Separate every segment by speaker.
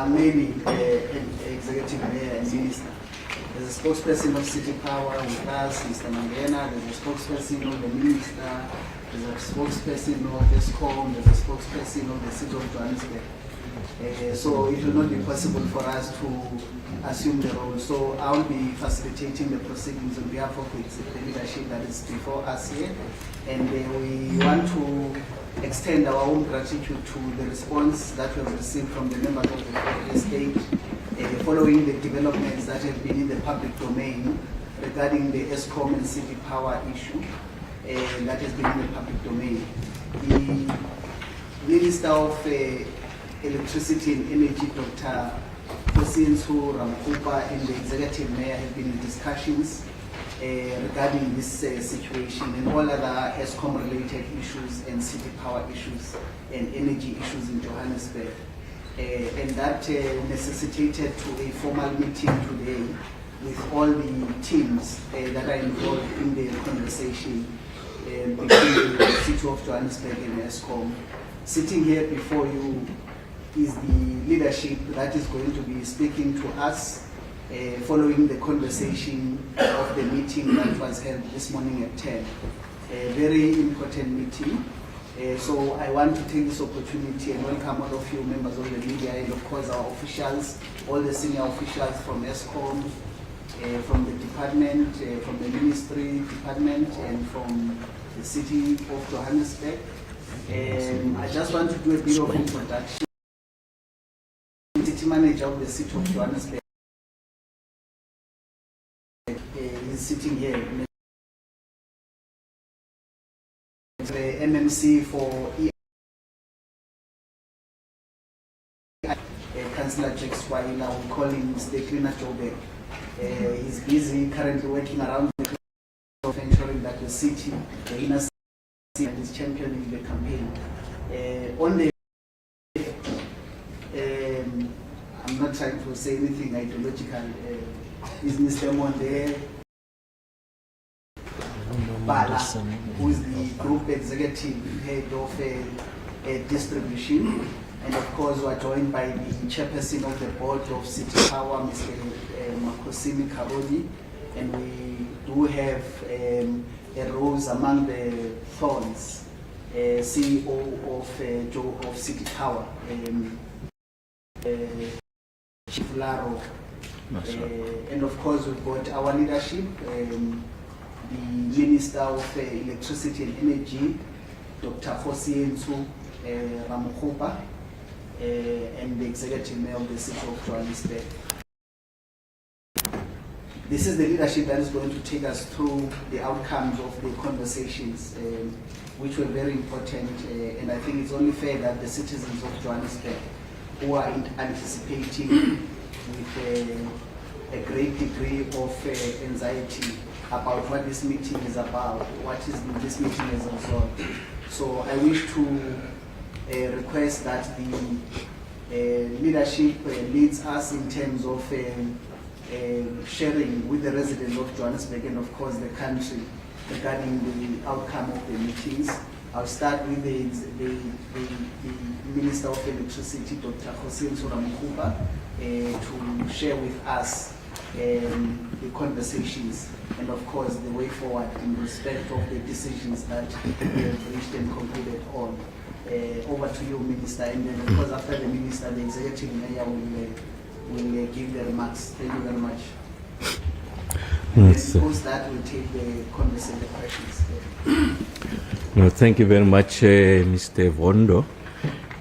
Speaker 1: many executive mayor and minister. There's a spokesperson of City Power with us, Mr. Mangena. There's a spokesperson of the minister. There's a spokesperson of Eskom. There's a spokesperson of the City of Johannesburg. So it will not be possible for us to assume the role. So I'll be facilitating the proceedings on behalf of the leadership that is before us here. And we want to extend our own gratitude to the response that we have received from the members of the state following the developments that have been in the public domain regarding the Eskom and City Power issue that has been in the public domain. The Minister of Electricity and Energy, Dr. Kgosientsho Ramokgopa, and the Executive Mayor have been in discussions regarding this situation and all other Eskom-related issues and city power issues and energy issues in Johannesburg. And that necessitated to a formal meeting today with all the teams that are involved in the conversation between the City of Johannesburg and Eskom. Sitting here before you is the leadership that is going to be speaking to us following the conversation of the meeting that was held this morning at 10. A very important meeting. So I want to take this opportunity and welcome all of you members of the media and of course our officials, all the senior officials from Eskom, from the department, from the ministry department and from the City of Johannesburg. I just want to do a bit of introduction. The City Manager of the City of Johannesburg is sitting here. The MMC for Councillor Jack Swahila, we call him Mr. Cleaner Joburg. He's busy currently working around the clock of ensuring that the city, the inner city, is championing the campaign. On the I'm not trying to say anything ideological. Is Mr. Monde Bala, who is the group executive head of distribution, and of course we are joined by the chairperson of the board of City Power, Mr. Kgosientsho, and we do have a rose among the thorns, CEO of City Power, Chief Laro, and of course we've got our leadership. The Minister of Electricity and Energy, Dr. Kgosientsho Ramokgopa, and the Executive Mayor of the City of Johannesburg. This is the leadership that is going to take us through the outcomes of the conversations, which were very important, and I think it's only fair that the citizens of Johannesburg, who are anticipating with a great degree of anxiety about what this meeting is about, what is this meeting is about. So I wish to request that the leadership leads us in terms of sharing with the residents of Johannesburg and of course the country regarding the outcome of the meetings. I'll start with the Minister of Electricity, Dr. Kgosientsho Ramokgopa, to share with us the conversations and of course the way forward in respect of the decisions that we have reached and concluded on. Over to you, Minister, and then of course after the Minister, the Executive Mayor will give the remarks. Thank you very much. Post that, we'll take the conversation questions.
Speaker 2: No, thank you very much, Mr. Vondo.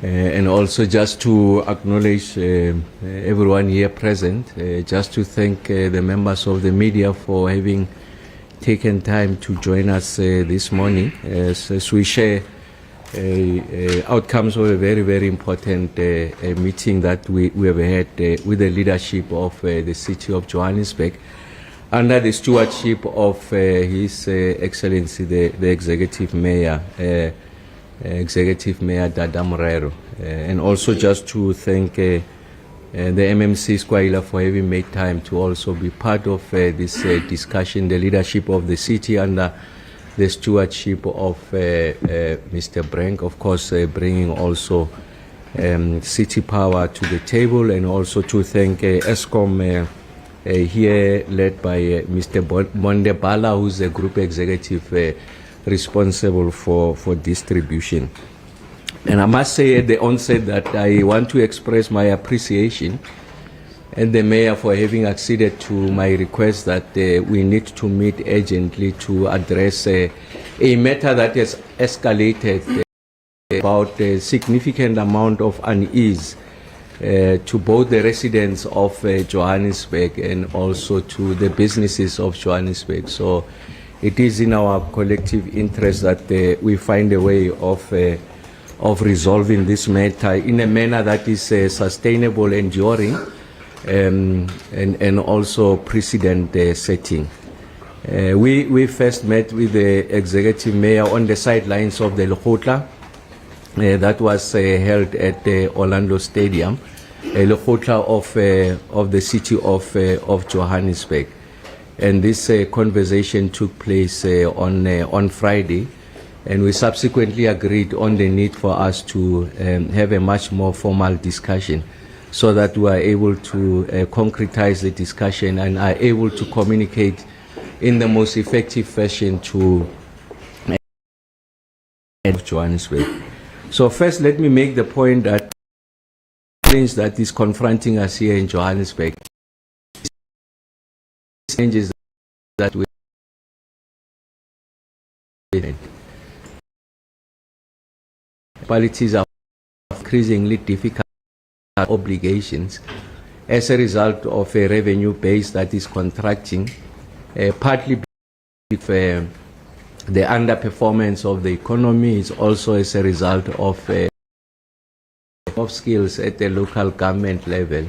Speaker 2: And also just to acknowledge everyone here present, just to thank the members of the media for having taken time to join us this morning as we share outcomes of a very, very important meeting that we have had with the leadership of the City of Johannesburg under the stewardship of His Excellency the Executive Mayor, Dada Morero, and also just to thank the MMC Squaila for having made time to also be part of this discussion, the leadership of the city under the stewardship of Mr. Brank, of course bringing also City Power to the table, and also to thank Eskom here led by Mr. Monde Bala, who's the group executive responsible for distribution. And I must say at the onset that I want to express my appreciation and the mayor for having acceded to my request that we need to meet urgently to address a matter that has escalated about a significant amount of unease to both the residents of Johannesburg and also to the businesses of Johannesburg. So it is in our collective interest that we find a way of resolving this matter in a manner that is sustainable, enduring, and also precedent setting. We first met with the executive mayor on the sidelines of the Lekgotla that was held at the Orlando Stadium, Lekgotla of the city of Johannesburg. And this conversation took place on Friday, and we subsequently agreed on the need for us to have a much more formal discussion so that we are able to concretize the discussion and are able to communicate in the most effective fashion to Johannesburg. So first, let me make the point that the change that is confronting us here in Johannesburg, changes that we municipalities are increasingly difficult obligations as a result of a revenue base that is contracting, partly because the underperformance of the economy is also as a result of skills at the local government level.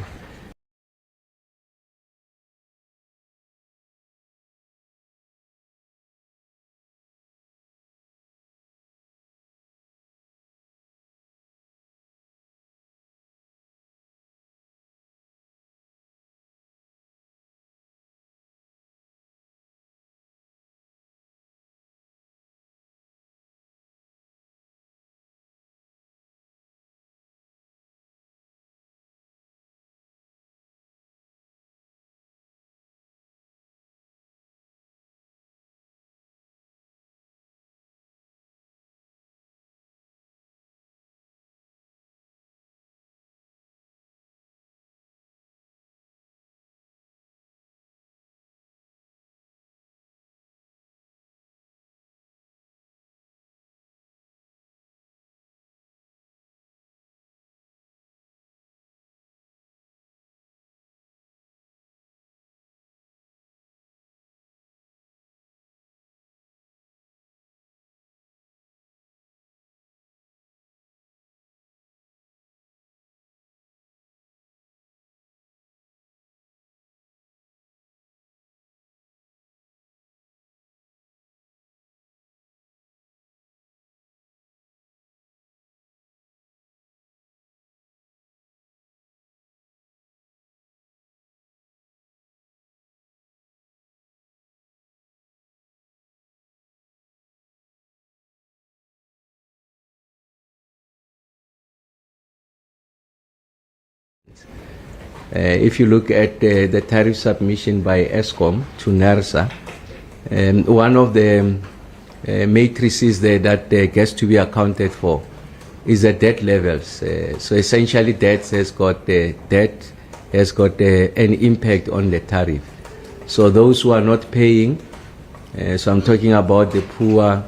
Speaker 2: If you look at the tariff submission by Eskom to NERSA, one of the matrices there that gets to be accounted for is the debt levels. So essentially, debt has got an impact on the tariff. So those who are not paying, so I'm talking about the poor,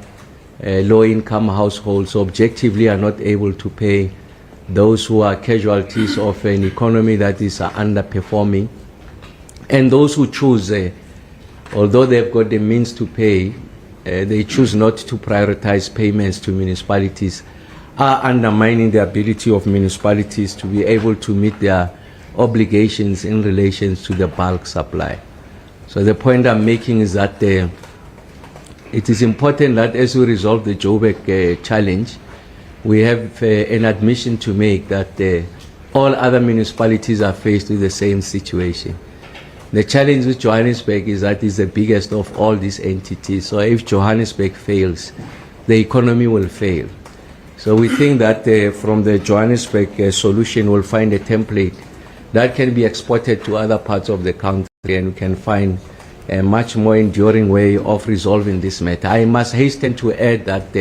Speaker 2: low-income households, objectively are not able to pay. Those who are casualties of an economy that is underperforming, and those who choose, although they've got the means to pay, they choose not to prioritize payments to municipalities, are undermining the ability of municipalities to be able to meet their obligations in relation to the bulk supply. So the point I'm making is that it is important that as we resolve the Joburg challenge, we have an admission to make that all other municipalities are faced with the same situation. The challenge with Johannesburg is that it's the biggest of all these entities. So if Johannesburg fails, the economy will fail. So we think that from the Johannesburg solution, we'll find a template that can be exported to other parts of the country, and we can find a much more enduring way of resolving this matter. I must hasten to add that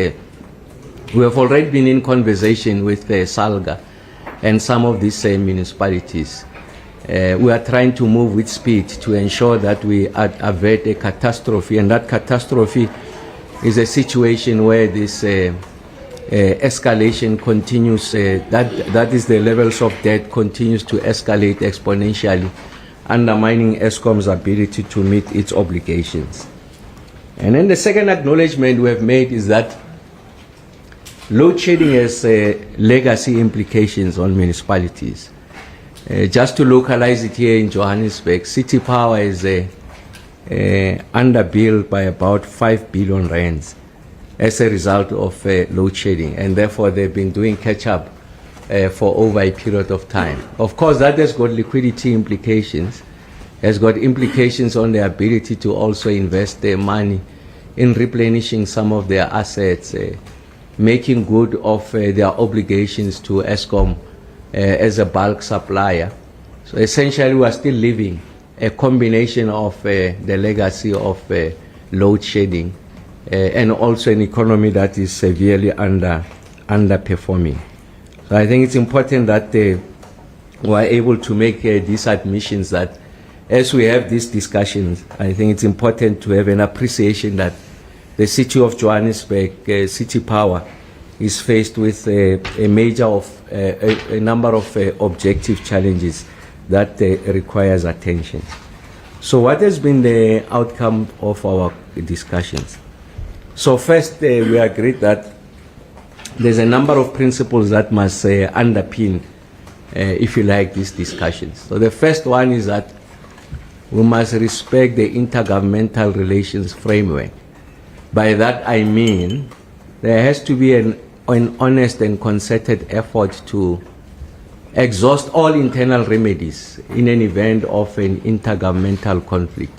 Speaker 2: we have already been in conversation with SALGA and some of these municipalities. We are trying to move with speed to ensure that we avert a catastrophe, and that catastrophe is a situation where this escalation continues, that is the levels of debt continues to escalate exponentially, undermining Eskom's ability to meet its obligations. And then the second acknowledgement we have made is that load shedding has legacy implications on municipalities. Just to localize it here in Johannesburg, City Power is underbilled by about 5 billion rands as a result of load shedding, and therefore they've been doing catch-up for over a period of time. Of course, that has got liquidity implications, has got implications on their ability to also invest their money in replenishing some of their assets, making good of their obligations to Eskom as a bulk supplier. So essentially, we are still living a combination of the legacy of load shedding and also an economy that is severely underperforming. So I think it's important that we are able to make these admissions, that as we have these discussions, I think it's important to have an appreciation that the City of Johannesburg, City Power, is faced with a number of objective challenges that requires attention. So what has been the outcome of our discussions? So first, we agreed that there's a number of principles that must underpin, if you like, these discussions. So the first one is that we must respect the intergovernmental relations framework. By that I mean there has to be an honest and concerted effort to exhaust all internal remedies in an event of an intergovernmental conflict.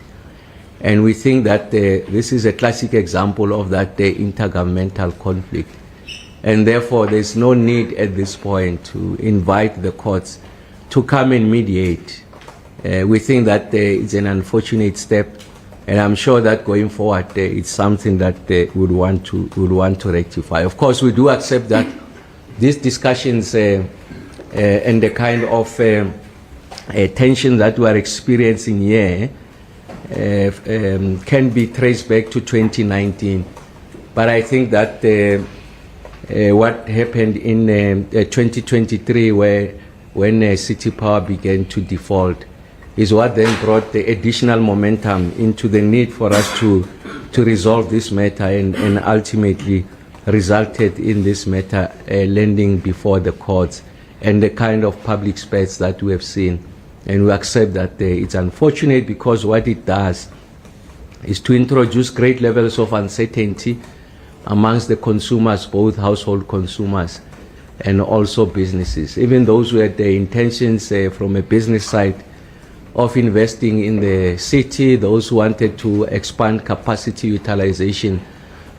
Speaker 2: And we think that this is a classic example of that intergovernmental conflict. And therefore, there's no need at this point to invite the courts to come and mediate. We think that it's an unfortunate step, and I'm sure that going forward, it's something that would want to rectify. Of course, we do accept that these discussions and the kind of tension that we are experiencing here can be traced back to 2019. But I think that what happened in 2023, when City Power began to default, is what then brought the additional momentum into the need for us to resolve this matter, and ultimately resulted in this matter landing before the courts and the kind of public space that we have seen. And we accept that it's unfortunate, because what it does is to introduce great levels of uncertainty amongst the consumers, both household consumers and also businesses. Even those who had the intentions from a business side of investing in the city, those who wanted to expand capacity utilization,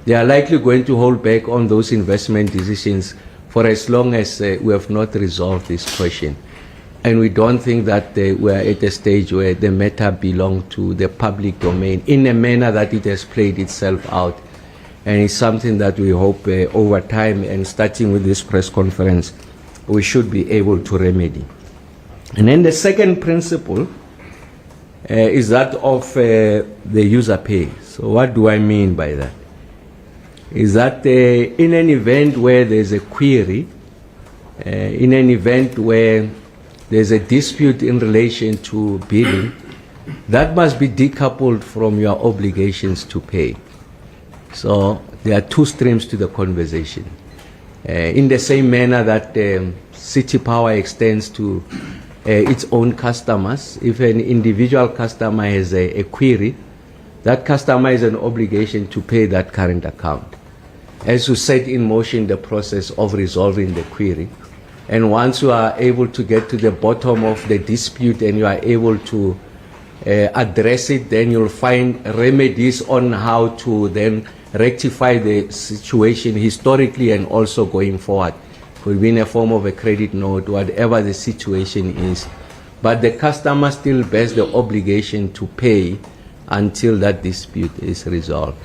Speaker 2: they are likely going to hold back on those investment decisions for as long as we have not resolved this question. And we don't think that we are at a stage where the matter belongs to the public domain in a manner that it has played itself out. And it's something that we hope over time, and starting with this press conference, we should be able to remedy. And then the second principle is that of the user pay. So what do I mean by that? Is that in an event where there's a query, in an event where there's a dispute in relation to billing, that must be decoupled from your obligations to pay. So there are two streams to the conversation. In the same manner that City Power extends to its own customers, if an individual customer has a query, that customer has an obligation to pay that current account, as to set in motion the process of resolving the query. And once you are able to get to the bottom of the dispute and you are able to address it, then you'll find remedies on how to then rectify the situation historically and also going forward. Could be in a form of a credit note, whatever the situation is. But the customer still bears the obligation to pay until that dispute is resolved.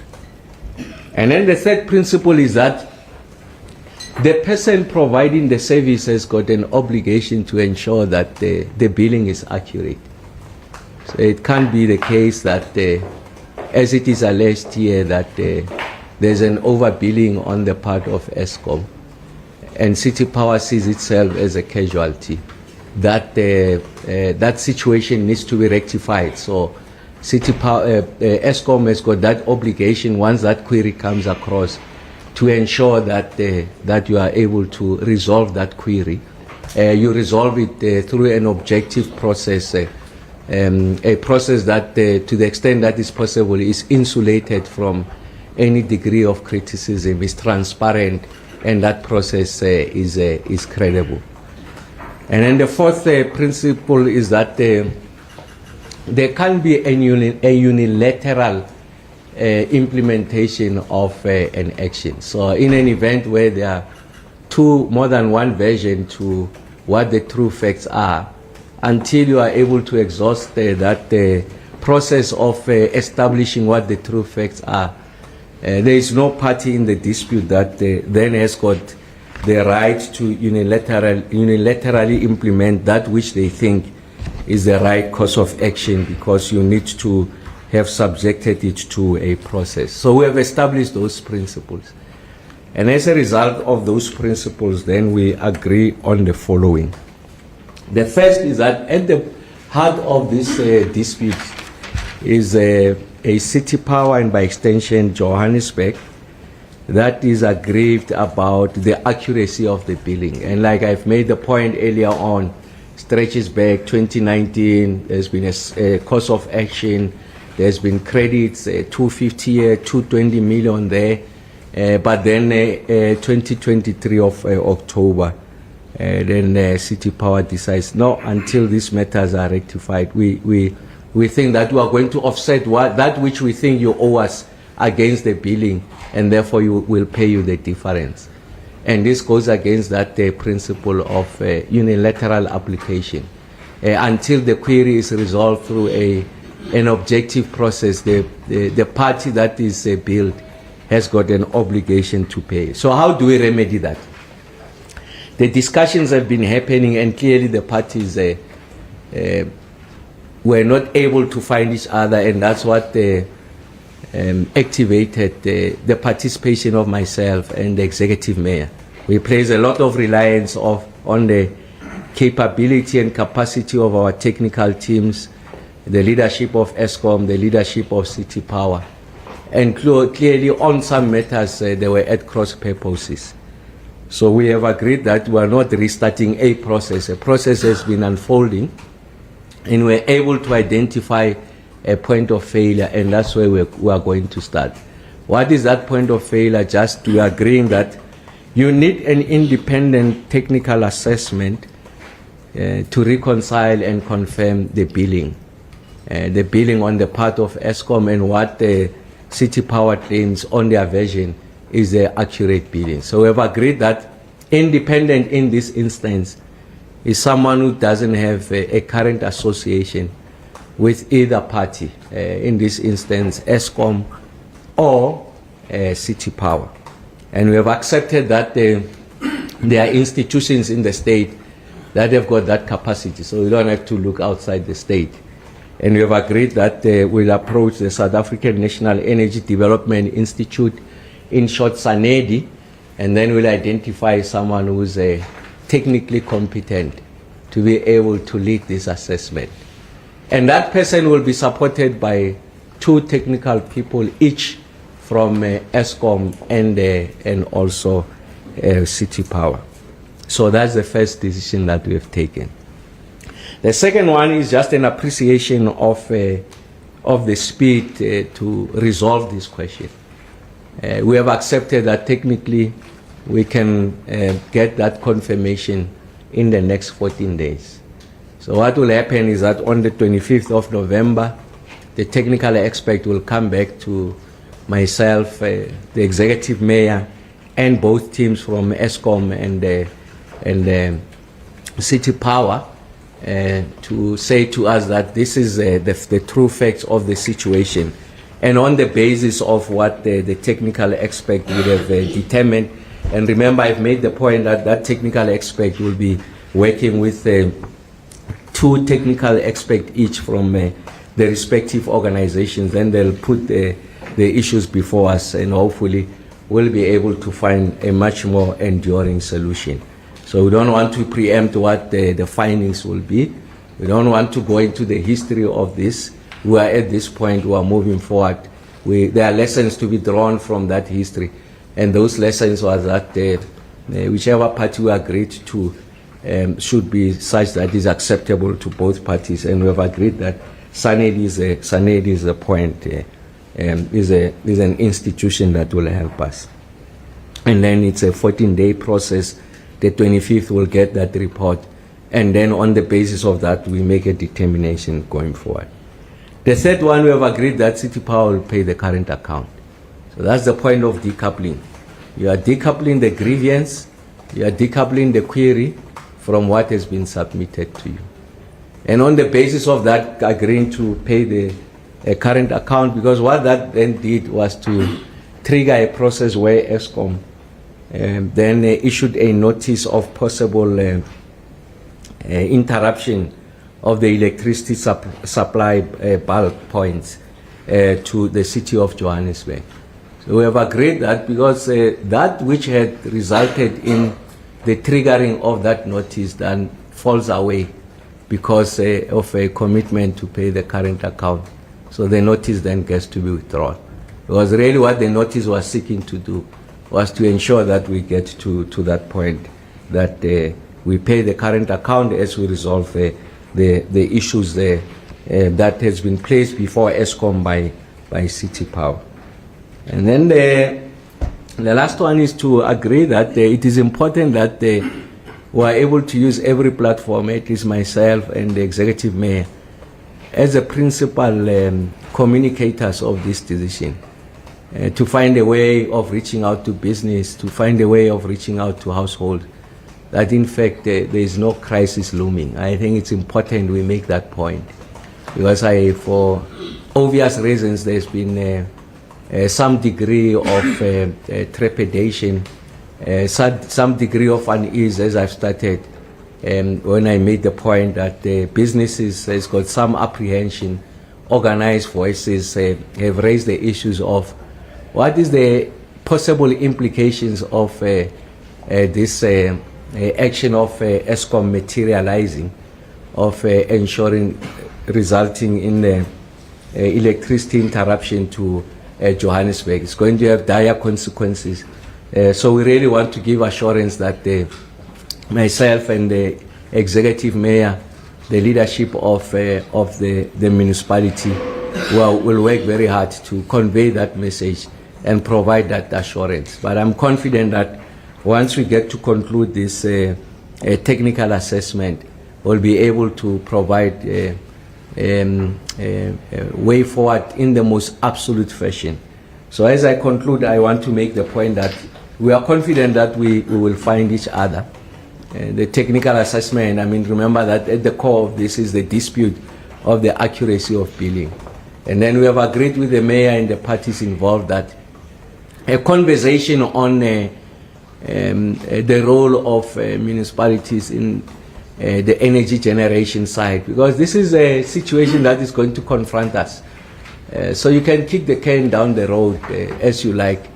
Speaker 2: And then the third principle is that the person providing the service has got an obligation to ensure that the billing is accurate. So it can't be the case that, as it is alleged here, that there's an overbilling on the part of Eskom, and City Power sees itself as a casualty. That that situation needs to be rectified. So City Power, Eskom has got that obligation once that query comes across to ensure that that you are able to resolve that query. You resolve it through an objective process, a process that, to the extent that is possible, is insulated from any degree of criticism, is transparent, and that process is credible. And then the fourth principle is that there can't be a unilateral implementation of an action. So in an event where there are more than one version to what the true facts are, until you are able to exhaust that process of establishing what the true facts are, there is no party in the dispute that then has got the right to unilaterally implement that which they think is the right course of action, because you need to have subjected it to a process. So we have established those principles. And as a result of those principles, then we agree on the following. The first is that at the heart of this dispute is a City Power, and by extension Johannesburg, that is aggrieved about the accuracy of the billing. And like I've made the point earlier on, stretches back 2019, there's been a course of action, there's been credits, 250 here, 220 million there, but then 2023 of October, then City Power decides, no, until these matters are rectified, we think that we are going to offset that which we think you owe us against the billing, and therefore you will pay you the difference. And this goes against that principle of unilateral application. Until the query is resolved through an objective process, the party that is billed has got an obligation to pay. So how do we remedy that? The discussions have been happening, and clearly the parties were not able to find each other, and that's what activated the participation of myself and the executive mayor. We place a lot of reliance on the capability and capacity of our technical teams, the leadership of Eskom, the leadership of City Power. And clearly on some matters they were at cross purposes. So we have agreed that we are not restarting a process. A process has been unfolding, and we're able to identify a point of failure, and that's where we are going to start. What is that point of failure? Just we are agreeing that you need an independent technical assessment to reconcile and confirm the billing on the part of Eskom, and what the City Power claims on their version is the accurate billing. So we have agreed that independent in this instance is someone who doesn't have a current association with either party, in this instance Eskom or City Power. And we have accepted that there are institutions in the state that have got that capacity, so we don't have to look outside the state. And we have agreed that we'll approach the South African National Energy Development Institute, in short SANEDI, and then we'll identify someone who's technically competent to be able to lead this assessment. And that person will be supported by two technical people, each from Eskom and also City Power. So that's the first decision that we have taken. The second one is just an appreciation of the speed to resolve this question. We have accepted that technically we can get that confirmation in the next 14 days. So what will happen is that on the 25th of November, the technical expert will come back to myself, the executive mayor, and both teams from Eskom and City Power to say to us that this is the true facts of the situation. And on the basis of what the technical expert would have determined, and remember I've made the point that that technical expert will be working with 2 technical experts each from the respective organizations, then they'll put the issues before us, and hopefully we'll be able to find a much more enduring solution. So we don't want to preempt what the findings will be. We don't want to go into the history of this. We are at this point, we are moving forward. There are lessons to be drawn from that history. And those lessons was that whichever party we agreed to should be such that is acceptable to both parties. And we have agreed that SANED is a point, is an institution that will help us. And then it's a 14-day process. The 25th will get that report. And then on the basis of that, we make a determination going forward. The third one, we have agreed that City Power will pay the current account. So that's the point of decoupling. You are decoupling the grievance, you are decoupling the query from what has been submitted to you. And on the basis of that, agreeing to pay the current account, because what that then did was to trigger a process where Eskom then issued a notice of possible interruption of the electricity supply bulk points to the City of Johannesburg. So we have agreed that because that which had resulted in the triggering of that notice then falls away because of a commitment to pay the current account. So the notice then gets to be withdrawn. Because really what the notice was seeking to do was to ensure that we get to that point, that we pay the current account as we resolve the issues that has been placed before Eskom by City Power. And then the last one is to agree that it is important that we are able to use every platform, it is myself and the executive mayor, as the principal communicators of this decision, to find a way of reaching out to business, to find a way of reaching out to households, that in fact there is no crisis looming. I think it's important we make that point, because for obvious reasons there's been some degree of trepidation, some degree of unease as I've started when I made the point that businesses has got some apprehension. Organized voices have raised the issues of what is the possible implications of this action of Eskom materializing, of ensuring, resulting in the electricity interruption to Johannesburg. It's going to have dire consequences. So we really want to give assurance that myself and the executive mayor, the leadership of the municipality will work very hard to convey that message and provide that assurance. But I'm confident that once we get to conclude this technical assessment, we'll be able to provide a way forward in the most absolute fashion. So as I conclude, I want to make the point that we are confident that we will find each other. The technical assessment, I mean, remember that at the core of this is the dispute of the accuracy of billing. And then we have agreed with the mayor and the parties involved that a conversation on the role of municipalities in the energy generation side, because this is a situation that is going to confront us. So you can kick the can down the road as you like,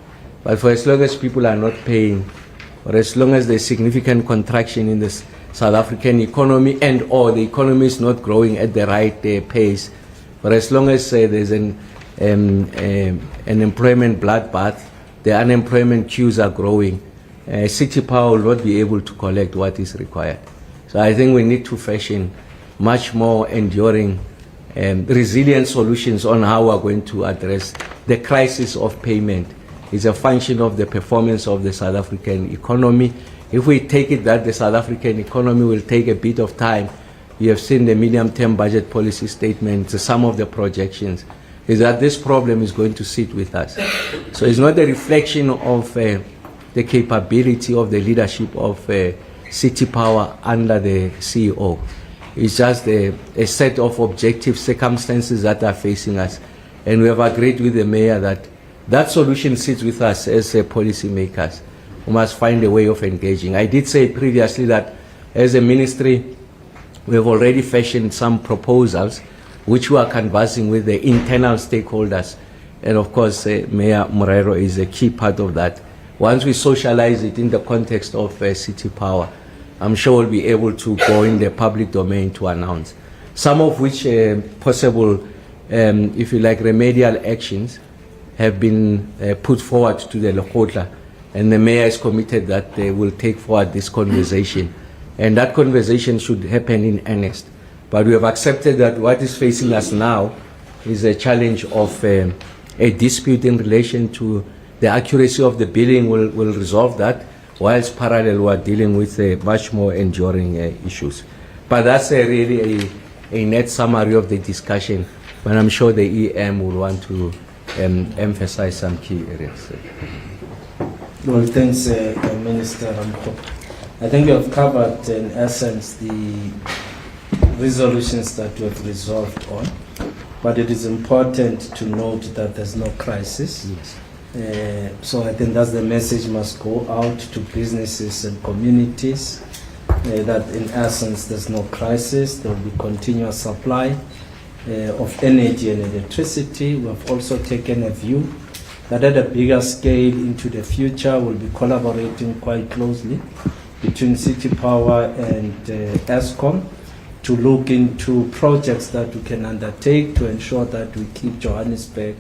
Speaker 2: but for as long as people are not paying, or as long as there's significant contraction in the South African economy and or the economy is not growing at the right pace, but as long as there's an employment bloodbath, the unemployment queues are growing, City Power will not be able to collect what is required. So I think we need to fashion much more enduring resilient solutions on how we're going to address the crisis of payment. It's a function of the performance of the South African economy. If we take it that the South African economy will take a bit of time, you have seen the medium-term budget policy statement, some of the projections. is that this problem is going to sit with us. So it's not a reflection of the capability of the leadership of City Power under the CEO. It's just a set of objective circumstances that are facing us. And we have agreed with the mayor that that solution sits with us as policy makers. We must find a way of engaging. I did say previously that as a ministry, we have already fashioned some proposals which we are canvassing with the internal stakeholders. And of course, Mayor Morero is a key part of that. Once we socialize it in the context of City Power, I'm sure we'll be able to go in the public domain to announce. Some of which possible, if you like, remedial actions have been put forward to the Lekgotla, and the mayor is committed that they will take forward this conversation. And that conversation should happen in earnest. But we have accepted that what is facing us now is a challenge of a dispute in relation to the accuracy of the billing will resolve that, whilst parallel we are dealing with much more enduring issues. But that's really a net summary of the discussion, but I'm sure the EM will want to emphasize some key areas.
Speaker 3: Well, thanks, Minister Ramokgopa. I think you have covered, in essence, the resolutions that we have resolved on, but it is important to note that there's no crisis.
Speaker 2: Yes.
Speaker 3: So I think that's the message must go out to businesses and communities, that in essence there's no crisis. There will be continuous supply of energy and electricity. We have also taken a view that at a bigger scale into the future we'll be collaborating quite closely between City Power and Eskom to look into projects that we can undertake to ensure that we keep Johannesburg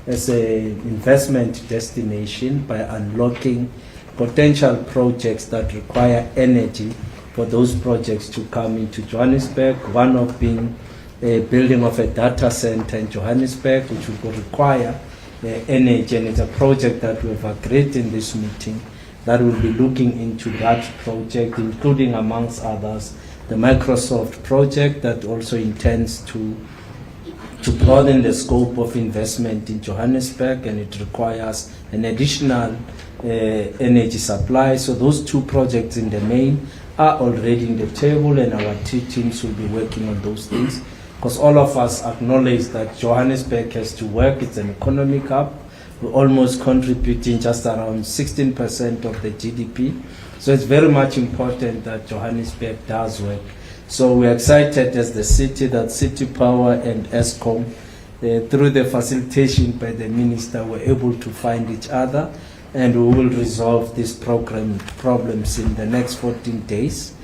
Speaker 3: as an investment destination by unlocking potential projects that require energy for those projects to come into Johannesburg. One of being a building of a data center in Johannesburg, which will require energy, and it's a project that we've agreed in this meeting that will be looking into that project, including amongst others the Microsoft project that also intends to broaden the scope of investment in Johannesburg, and it requires an additional energy supply. So those two projects in the main are already in the table, and our two teams will be working on those things, because all of us acknowledge that Johannesburg has to work. It's an economic hub. We're almost contributing just around 16% of the GDP. So it's very much important that Johannesburg does work. So we're excited as the city that City Power and Eskom, through the facilitation by the minister, were able to find each other, and we will resolve these problems in the next 14 days.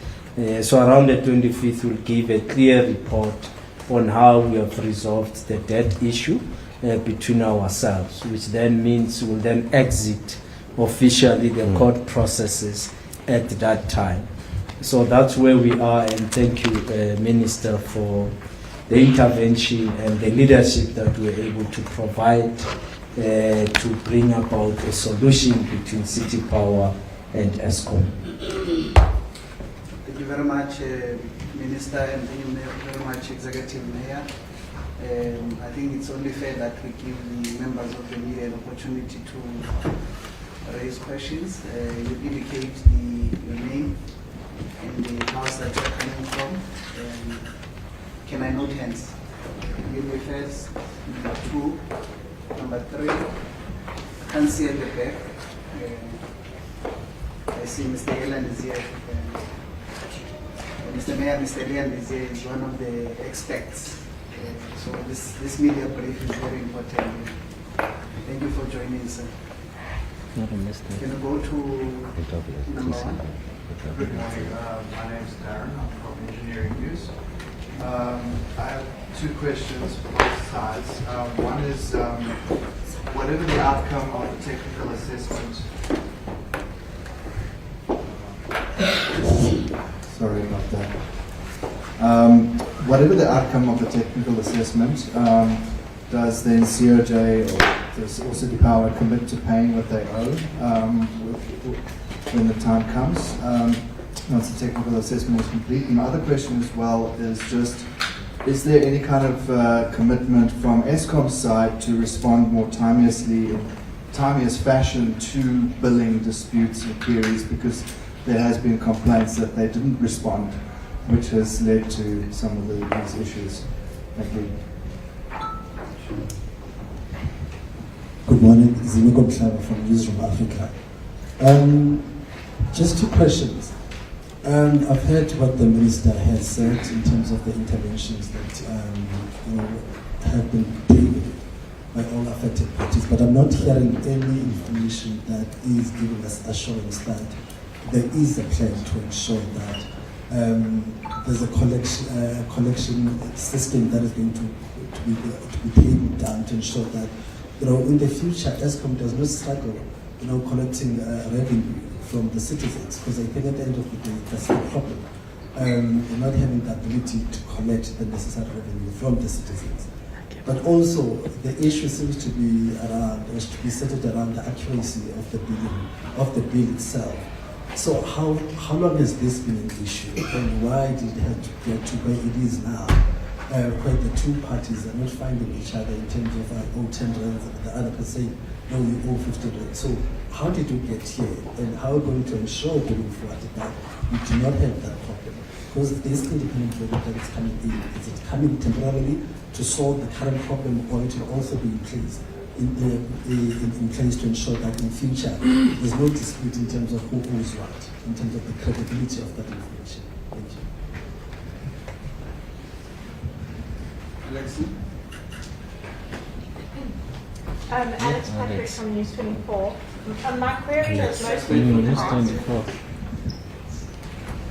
Speaker 3: So around the 25th, we'll give a clear report on how we have resolved the debt issue between ourselves, which then means we'll then exit officially the court processes at that time. So that's where we are, and thank you, Minister, for the intervention and the leadership that we're able to provide to bring about a solution between City Power and Eskom.
Speaker 1: Thank you very much, Minister, and thank you very much, Executive Mayor. I think it's only fair that we give the members of the media an opportunity to raise questions. You indicate your name and the house that you're coming from. Can I note hands? Give me first, number 2, number 3. I can't see at the back. I see Mr. Elan is here. Mr. Mayor, Mr. Elan is here, is one of the experts. So this media brief is very important. Thank you for joining, sir. Can you go to number 1?
Speaker 4: Good morning. My name is Darren. I'm from Engineering News. I have 2 questions for both sides. One is, whatever the outcome of the technical assessment, sorry about that. Whatever the outcome of the technical assessment, does then COJ or does also the Power commit to paying what they owe when the time comes, once the technical assessment is complete? And my other question as well is just is there any kind of commitment from Eskom's side to respond more timeously, in timeous fashion to billing disputes and queries? Because there has been complaints that they didn't respond, which has led to some of these issues. Thank you.
Speaker 5: Good morning, Ramokgopa from Newsroom Africa. Just two questions. I've heard what the minister has said in terms of the interventions that have been taken by all affected parties, but I'm not hearing any information that is giving us assurance that there is a plan to ensure that there's a collection system that is going to be taken down to ensure that in the future Eskom does not struggle collecting revenue from the citizens, because I think at the end of the day that's the problem. Not having the ability to collect the necessary revenue from the citizens. But also the issue seems to be around, or to be centered around the accuracy of the billing, of the bill itself. So how long has this been an issue, and why did it have to get to where it is now, where the two parties are not finding each other in terms of I owe 10 rand, the other person saying, no, you owe 50 rand. So how did you get here, and how are you going to ensure going forward that you do not have that problem? Because this independent review that is coming in, is it coming temporarily to solve the current problem, or it will also be in place? In place to ensure that in future there's no dispute in terms of who owes what, in terms of the credibility of that information. Thank you.
Speaker 1: Alexi?
Speaker 6: Alex Patrick from News 24. My query has mostly been asked.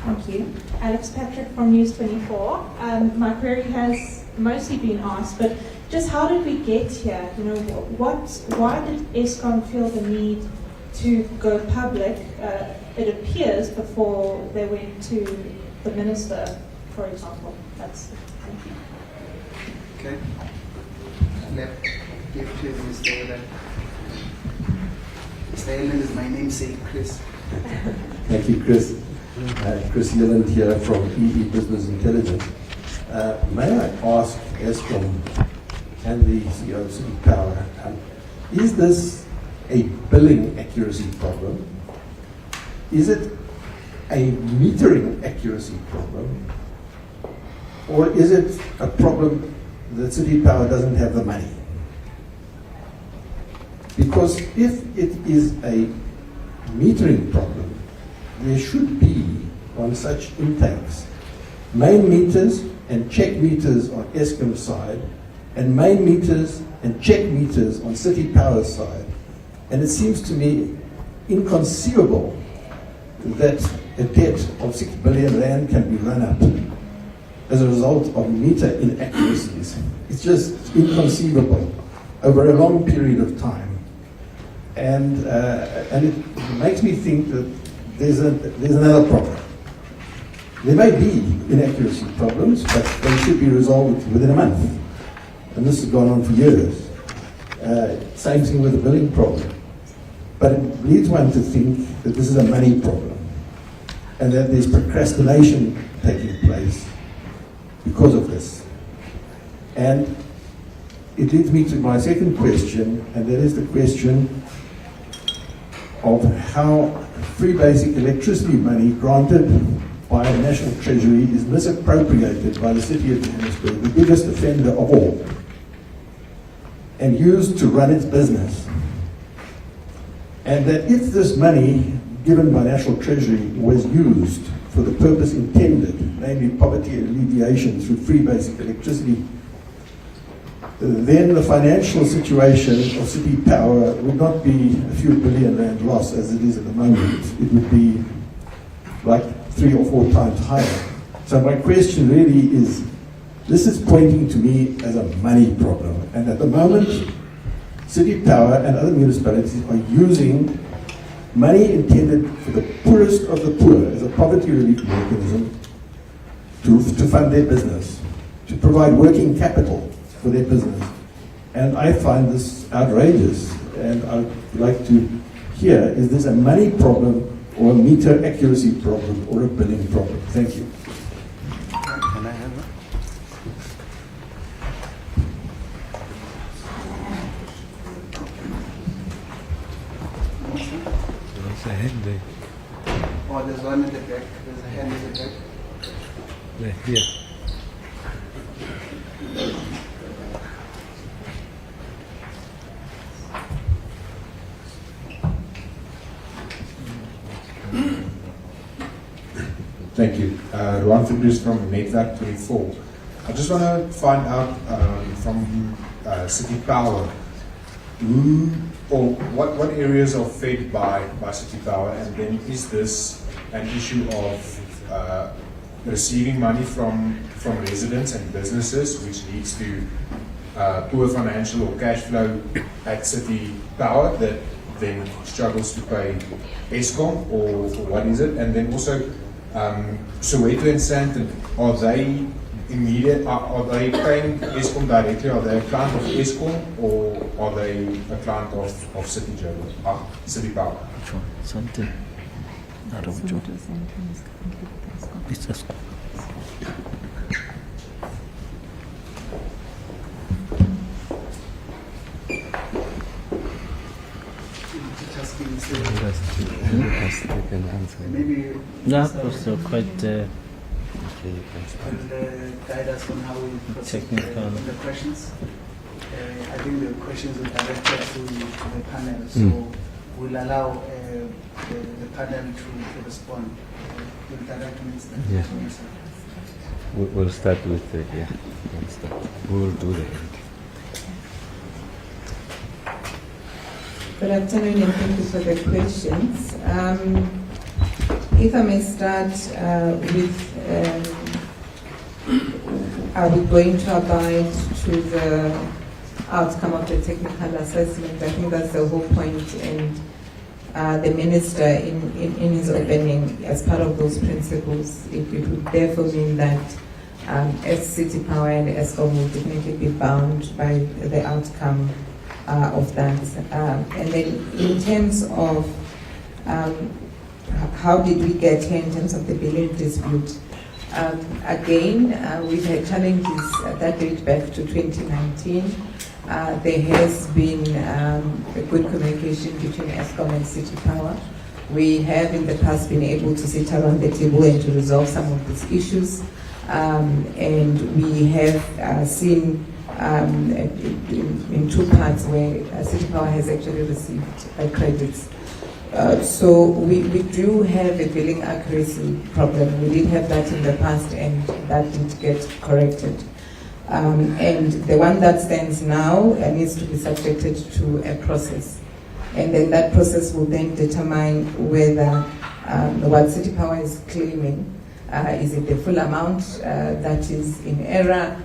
Speaker 6: Thank you. Alex Patrick from News 24. My query has mostly been asked, but just how did we get here? Why did Eskom feel the need to go public? It appears before they went to the minister, for example. Thank you.
Speaker 1: Okay. Left. Give to Mr. Ellen. Mr. Ellen is my namesake, Chris.
Speaker 7: Thank you, Chris. Chris Leland here from EE Business Intelligence. May I ask Eskom and the CEO of City Power, is this a billing accuracy problem? Is it a metering accuracy problem? Or is it a problem that City Power doesn't have the money? Because if it is a metering problem, there should be on such intakes main meters and check meters on Eskom's side, and main meters and check meters on City Power's side. And it seems to me inconceivable that a debt of 6 billion rand can be run up as a result of meter inaccuracies. It's just inconceivable over a long period of time. And it makes me think that there's another problem. There may be inaccuracy problems, but they should be resolved within a month. And this has gone on for years. Same thing with the billing problem. But it leads one to think that this is a money problem, and that there's procrastination taking place because of this. And it leads me to my second question, and that is the question of how free basic electricity money granted by the National Treasury is misappropriated by the City of Johannesburg, the biggest offender of all, and used to run its business. And that if this money given by National Treasury was used for the purpose intended, namely poverty alleviation through free basic electricity, then the financial situation of City Power would not be a few billion rand loss as it is at the moment. It would be like 3 or 4 times higher. So my question really is, this is pointing to me as a money problem. And at the moment, City Power and other municipalities are using money intended for the poorest of the poor as a poverty relief mechanism to fund their business, to provide working capital for their business. And I find this outrageous, and I'd like to hear, is this a money problem or a meter accuracy problem or a billing problem? Thank you.
Speaker 1: Can I have that?
Speaker 2: There's a hand there.
Speaker 1: Oh, there's one in the back. There's a hand in the back.
Speaker 2: There, here.
Speaker 8: Thank you. Ruan Fidus from Netwerk 24. I just want to find out from City Power, who or what areas are fed by City Power, and then is this an issue of receiving money from residents and businesses, which leads to poor financial or cash flow at City Power that then struggles to pay Eskom, or what is it? And then also Soweto and Sandton, are they are they paying Eskom directly? Are they a client of Eskom, or are they a client of City City Power?
Speaker 3: Which one? Something. Not of Joe. It's just.
Speaker 1: Maybe
Speaker 3: That was quite
Speaker 1: and guide us on how we proceed
Speaker 3: Technical.
Speaker 1: the questions. I think the questions are directed to the panel, so we'll allow the panel to respond. We'll direct Minister.
Speaker 2: Yeah. We'll start with yeah. We'll start. We'll do that.
Speaker 9: Good afternoon and thank you for the questions. If I may start with, are we going to abide to the outcome of the technical assessment? I think that's the whole point, and the Minister in his opening, as part of those principles, it would therefore mean that as City Power and Eskom will definitely be bound by the outcome of that. And then in terms of how did we get here in terms of the billing dispute? Again, we've had challenges that date back to 2019. There has been a good communication between Eskom and City Power. We have in the past been able to sit around the table and to resolve some of these issues. And we have seen in two parts where City Power has actually received credits. So we do have a billing accuracy problem. We did have that in the past, and that did get corrected. And the one that stands now needs to be subjected to a process. And then that process will then determine whether what City Power is claiming, is it the full amount that is in error,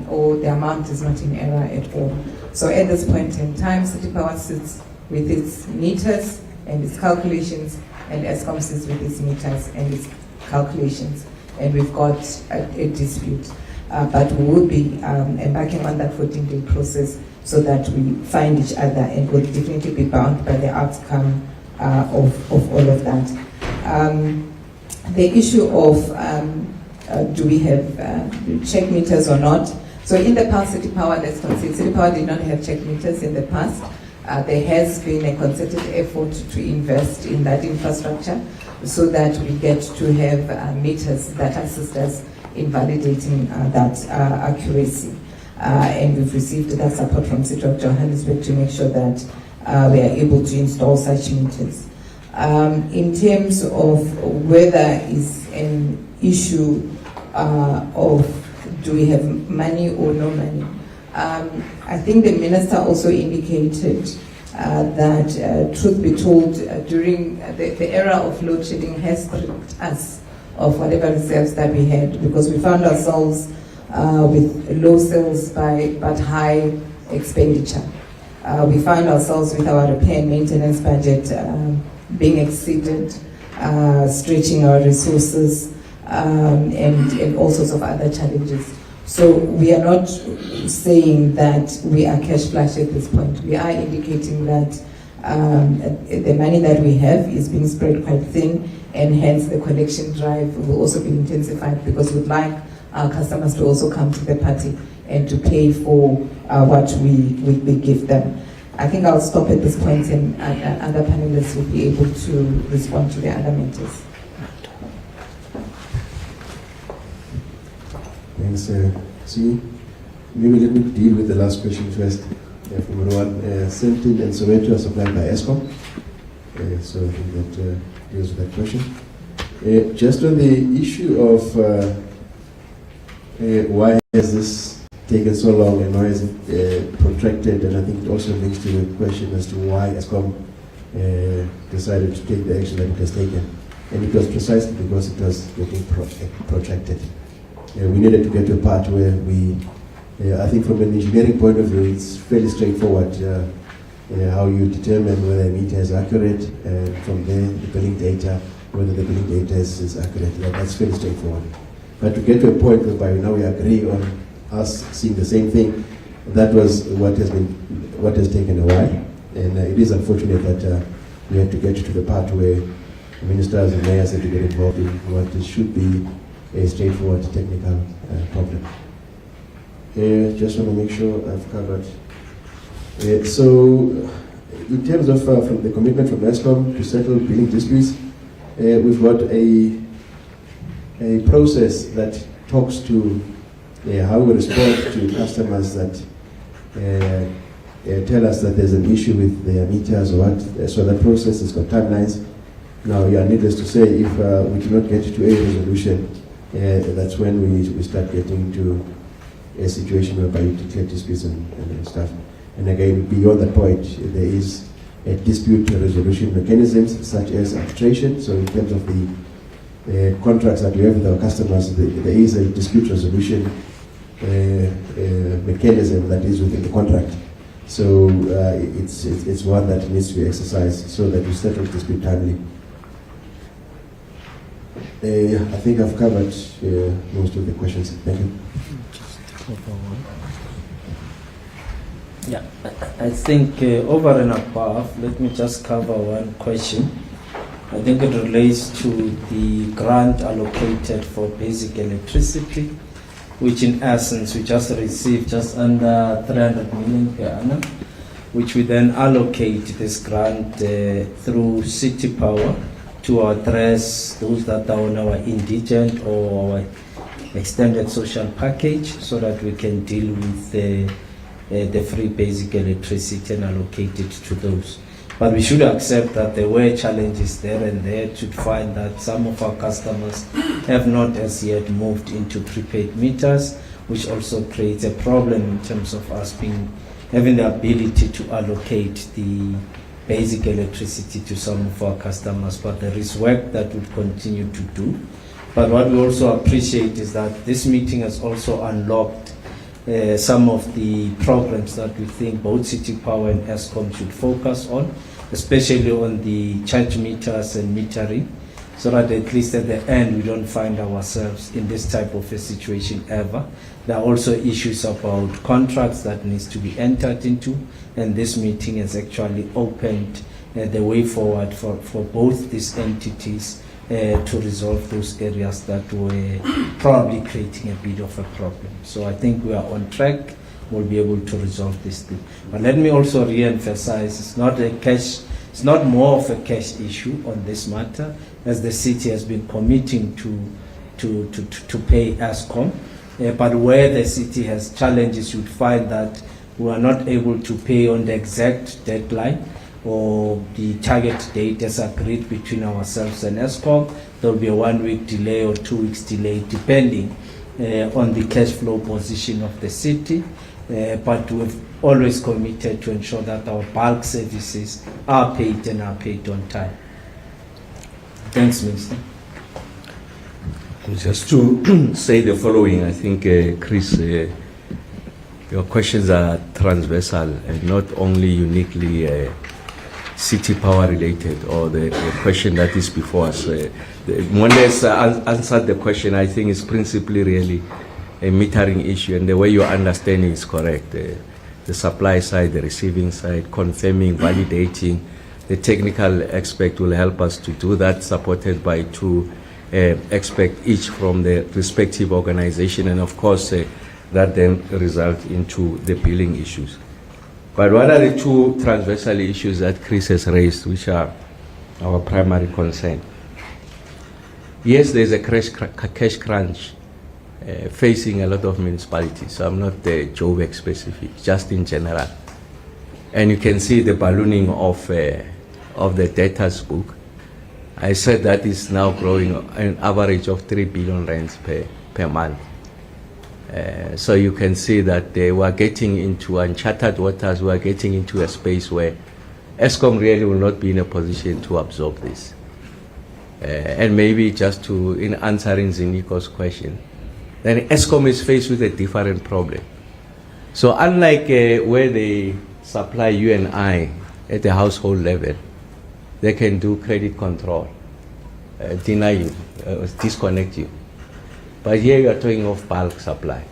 Speaker 9: or the amount is not in error at all. So at this point in time, City Power sits with its meters and its calculations, and Eskom sits with its meters and its calculations, and we've got a dispute. But we will be embarking on that 14-day process so that we find each other and will definitely be bound by the outcome of all of that. The issue of do we have check meters or not? So in the past, City Power, let's concede, City Power did not have check meters in the past. There has been a concerted effort to invest in that infrastructure so that we get to have meters that assist us in validating that accuracy. And we've received that support from City of Johannesburg to make sure that we are able to install such meters. In terms of whether is an issue of do we have money or no money, I think the Minister also indicated that, truth be told, during the era of load shedding has stripped us of whatever reserves that we had, because we found ourselves with low sales but high expenditure. We found ourselves with our repair and maintenance budget being exceeded, stretching our resources, and all sorts of other challenges. So we are not saying that we are cash flush at this point. We are indicating that the money that we have is being spread quite thin, and hence the collection drive will also be intensified, because we'd like our customers to also come to the party and to pay for what we give them. I think I'll stop at this point, and other panelists will be able to respond to the other matters.
Speaker 10: Thanks, see. Maybe let me deal with the last question first. From Rowan, Sentin and Soweto are supplied by Eskom. So I think that deals with that question. Just on the issue of why has this taken so long and why is it protracted, and I think it also links to the question as to why Eskom decided to take the action that it has taken. And it was precisely because it was getting protracted. We needed to get to a part where we, I think from an engineering point of view, it's fairly straightforward how you determine whether a meter is accurate, and from there the billing data, whether the billing data is accurate. That's fairly straightforward. But to get to a point whereby now we agree on us seeing the same thing, that was what has taken a while. And it is unfortunate that we had to get to the part where ministers and mayors had to get involved in what should be a straightforward technical problem. Just want to make sure I've covered. So, in terms of from the commitment from Eskom to settle billing disputes, we've got a process that talks to how we respond to customers that tell us that there's an issue with their meters or what. So that process has got timelines. Now, needless to say, if we do not get to a resolution, that's when we start getting to a situation whereby you declare disputes and stuff. And again, beyond that point, there is a dispute resolution mechanisms such as arbitration. So in terms of the contracts that we have with our customers, there is a dispute resolution mechanism that is within the contract. So it's one that needs to be exercised so that we settle dispute timely. I think I've covered most of the questions. Thank you.
Speaker 3: Yeah, I think over and above, let me just cover one question. I think it relates to the grant allocated for basic electricity, which in essence we just received just under 300 million per annum, which we then allocate this grant through City Power to address those that are on our indigent or our extended social package, so that we can deal with the free basic electricity and allocate it to those. But we should accept that there were challenges there and there to find that some of our customers have not as yet moved into prepaid meters, which also creates a problem in terms of us having the ability to allocate the basic electricity to some of our customers. But there is work that we'll continue to do. But what we also appreciate is that this meeting has also unlocked some of the programs that we think both City Power and Eskom should focus on, especially on the charge meters and metering, so that at least at the end we don't find ourselves in this type of a situation ever. There are also issues about contracts that needs to be entered into, and this meeting has actually opened the way forward for both these entities to resolve those areas that were probably creating a bit of a problem. So I think we are on track. We'll be able to resolve this thing. But let me also re-emphasize, it's not more of a cash issue on this matter, as the city has been committing to pay Eskom. But where the city has challenges, you'd find that we are not able to pay on the exact deadline or the target date as agreed between ourselves and Eskom. There will be a 1 week delay or 2 weeks delay depending on the cash flow position of the city. But we've always committed to ensure that our bulk services are paid and are paid on time. Thanks, Minister.
Speaker 2: Just to say the following, I think, Chris, your questions are transversal and not only uniquely City Power related, or the question that is before us. Mondes answered the question. I think it's principally really a metering issue, and the way your understanding is correct. The supply side, the receiving side, confirming, validating. The technical expert will help us to do that, supported by two experts each from the respective organization, and of course that then result into the billing issues. But what are the two transversal issues that Chris has raised, which are our primary concern? Yes, there's a cash crunch facing a lot of municipalities. So I'm not Joburg specific, just in general. And you can see the ballooning of the debtors book. I said that is now growing an average of 3 billion rands per month. So you can see that we are getting into uncharted waters. We are getting into a space where Eskom really will not be in a position to absorb this. And maybe just in answering Ziniko's question, then Eskom is faced with a different problem. So unlike where they supply you and I at the household level, they can do credit control, deny you, disconnect you. But here you are talking of bulk supply.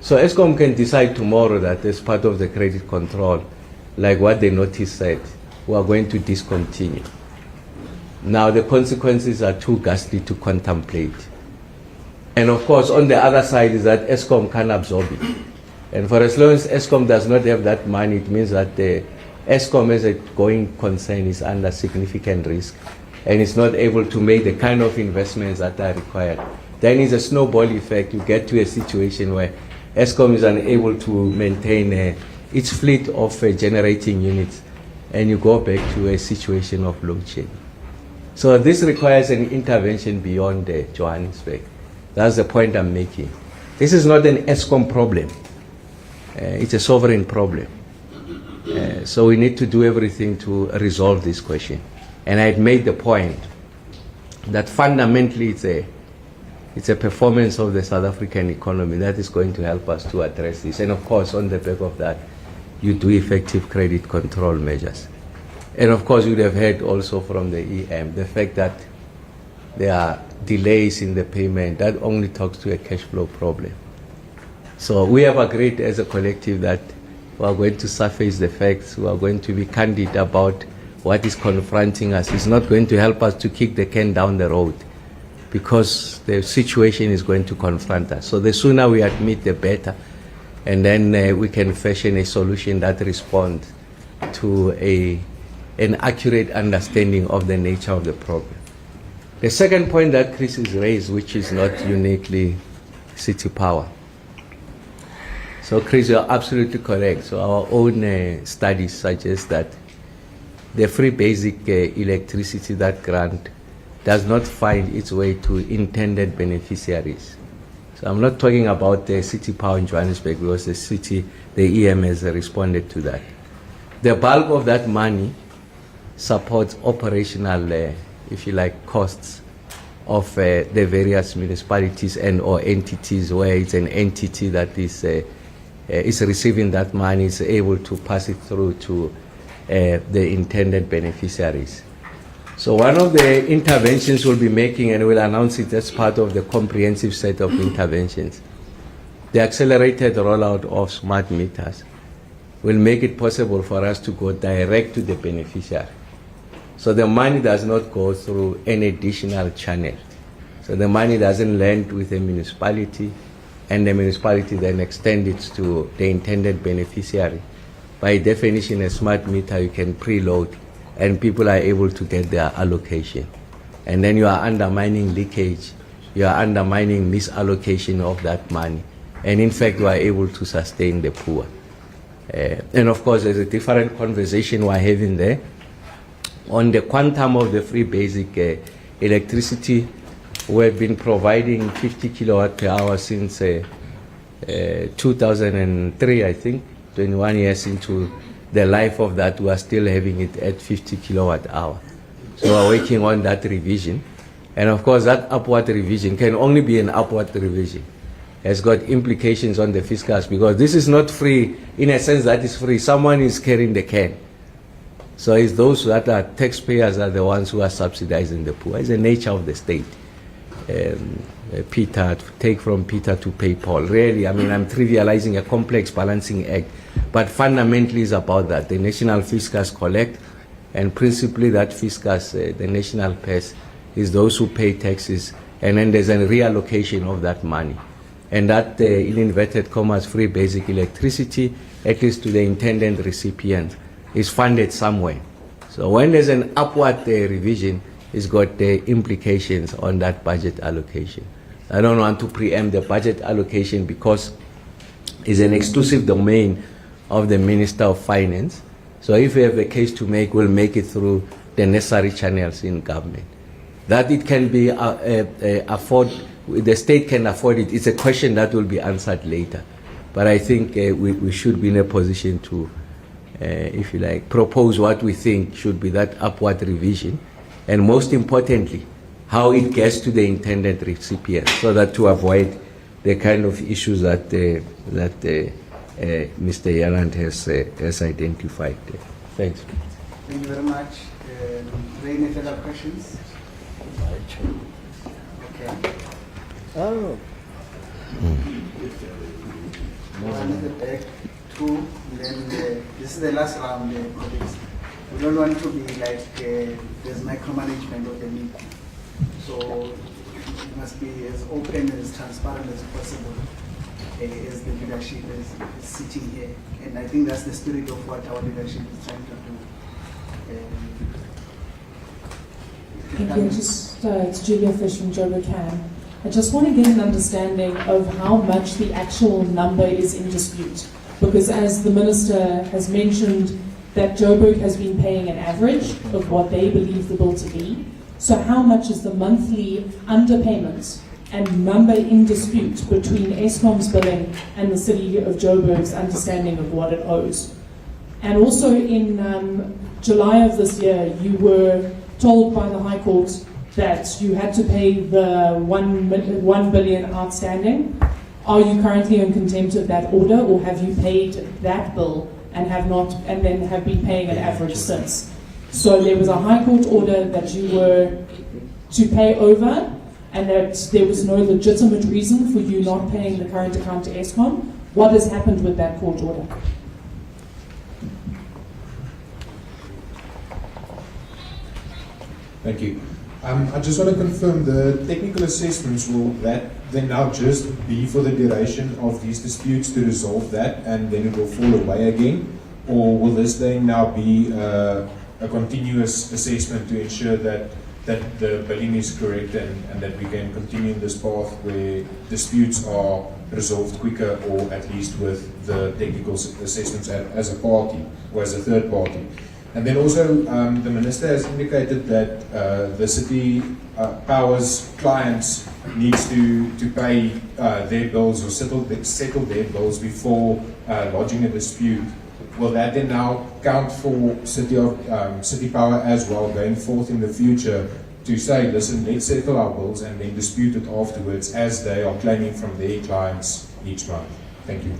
Speaker 2: So Eskom can decide tomorrow that as part of the credit control, like what the notice said, we are going to discontinue. Now the consequences are too ghastly to contemplate. And of course, on the other side is that Eskom can absorb it. And for as long as Eskom does not have that money, it means that the Eskom as a going concern is under significant risk and is not able to make the kind of investments that are required. Then it's a snowball effect. You get to a situation where Eskom is unable to maintain its fleet of generating units, and you go back to a situation of load shedding. So this requires an intervention beyond Johannesburg. That's the point I'm making. This is not an Eskom problem. It's a sovereign problem. So we need to do everything to resolve this question. And I had made the point that fundamentally it's a performance of the South African economy that is going to help us to address this. And of course, on the back of that, you do effective credit control measures. And of course, you would have heard also from the EM, the fact that there are delays in the payment, that only talks to a cash flow problem. So we have agreed as a collective that we are going to surface the facts, we are going to be candid about what is confronting us. It's not going to help us to kick the can down the road because the situation is going to confront us. So the sooner we admit, the better. And then we can fashion a solution that responds to an accurate understanding of the nature of the problem. The second point that Chris has raised, which is not uniquely city power. So Chris, you're absolutely correct. So our own studies suggest that the free basic electricity, that grant, does not find its way to intended beneficiaries. So I'm not talking about the city power in Johannesburg because the EM has responded to that. The bulk of that money supports operational, if you like, costs of the various municipalities and or entities where it's an entity that is receiving that money, is able to pass it through to the intended beneficiaries. So one of the interventions we'll be making, and we'll announce it as part of the comprehensive set of interventions, the accelerated rollout of smart meters will make it possible for us to go direct to the beneficiary. So the money does not go through any additional channel. So the money doesn't land with a municipality, and the municipality then extends it to the intended beneficiary. By definition, a smart meter you can preload, and people are able to get their allocation. And then you are undermining leakage, you are undermining misallocation of that money. And in fact, you are able to sustain the poor. And of course, there's a different conversation we're having there. On the quantum of the free basic electricity, we've been providing 50 kilowatt per hour since 2003, I think, 21 years into the life of that, we are still having it at 50 kilowatt hour. So we're working on that revision. And of course, that upward revision can only be an upward revision. Has got implications on the fiscals because this is not free in a sense that it's free. Someone is carrying the can. So it's those that are taxpayers are the ones who are subsidizing the poor. It's the nature of the state. Peter, take from Peter to pay Paul. Really, I mean, I'm trivializing a complex balancing act, but fundamentally it's about that. The national fiscus collect, and principally that fiscus, the national purse, is those who pay taxes, and then there's a reallocation of that money. And that, in inverted commas, free basic electricity at least to the intended recipient, is funded somewhere. So when there's an upward revision, it's got implications on that budget allocation. I don't want to preempt the budget allocation because it's an exclusive domain of the Minister of Finance. So if we have a case to make, we'll make it through the necessary channels in government. That it can be the state can afford it, it's a question that will be answered later. But I think we should be in a position to, if you like, propose what we think should be that upward revision. And most importantly, how it gets to the intended recipient, so that to avoid the kind of issues that Mr. Yarant has identified. Thanks.
Speaker 1: Thank you very much. Any further questions? Okay.
Speaker 3: Oh.
Speaker 1: One at the back, two, then this is the last round, colleagues. We don't want to be like there's micromanagement of the meeting. So it must be as open and as transparent as possible as the leadership is sitting here. And I think that's the spirit of what our leadership is trying to do.
Speaker 11: Thank you. It's Julia Fish from Joburg Can. I just want to get an understanding of how much the actual number is in dispute. Because as the Minister has mentioned, that Joburg has been paying an average of what they believe the bill to be. So how much is the monthly underpayments and number in dispute between Eskom's billing and the City of Joburg's understanding of what it owes? And also in July of this year, you were told by the High Court that you had to pay the 1 billion outstanding. Are you currently in contempt of that order, or have you paid that bill and then have been paying an average since? So there was a High Court order that you were to pay over, and that there was no legitimate reason for you not paying the current account to Eskom. What has happened with that court order?
Speaker 8: Thank you. I just want to confirm the technical assessments, will that then now just be for the duration of these disputes to resolve that, and then it will fall away again? Or will this then now be a continuous assessment to ensure that the billing is correct and that we can continue in this path where disputes are resolved quicker, or at least with the technical assessments as a party or as a third party? And then also, the Minister has indicated that the City Power's clients needs to pay their bills or settle their bills before lodging a dispute. Will that then now count for City Power as well going forth in the future to say, listen, let's settle our bills and then dispute it afterwards as they are claiming from their clients each month? Thank you.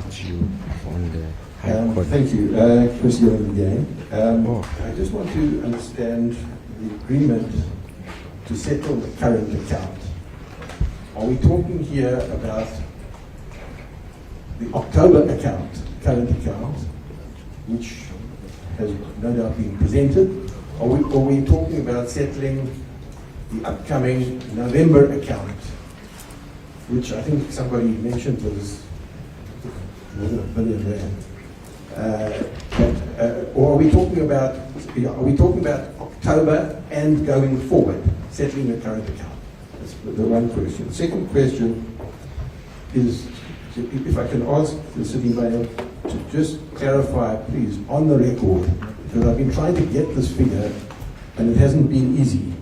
Speaker 2: It's you on the High Court.
Speaker 7: Thank you. Kgosientsho again. I just want to understand the agreement to settle the current account. Are we talking here about the October account, current account, which has no doubt been presented? Are we talking about settling the upcoming November account, which I think somebody mentioned was $1 billion. Or are we talking about October and going forward, settling the current account? That's the one question. Second question is, if I can ask the City Mayor to just clarify, please, on the record, because I've been trying to get this figure and it hasn't been easy.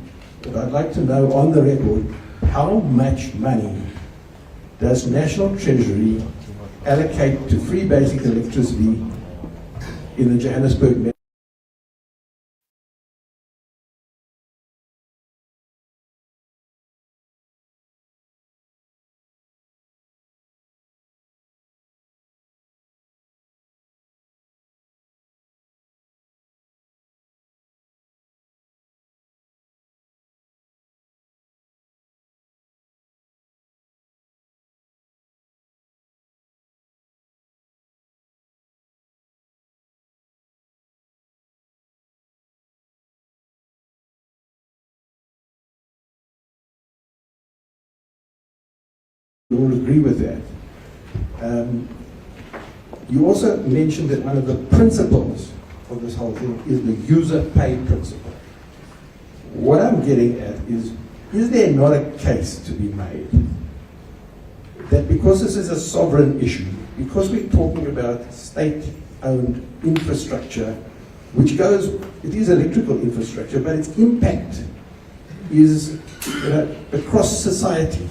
Speaker 7: But I'd like to know on the record, how much money does National Treasury allocate to free basic electricity in the Johannesburg We all agree with that. You also mentioned that one of the principles of this whole thing is the user pay principle. What I'm getting at is there not a case to be made that because this is a sovereign issue, because we're talking about state-owned infrastructure, which goes, it is electrical infrastructure, but its impact is across society,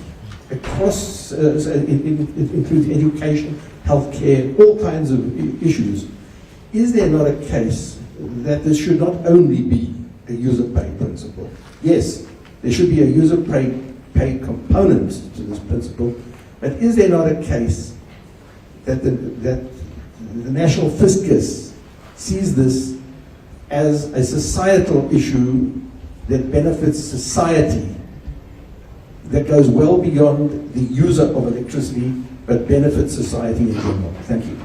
Speaker 7: across, it includes education, healthcare, all kinds of issues. Is there not a case that this should not only be a user pay principle? Yes, there should be a user pay component to this principle, but is there not a case that the national fiscus sees this as a societal issue that benefits society, that goes well beyond the user of electricity, but benefits society in general? Thank you.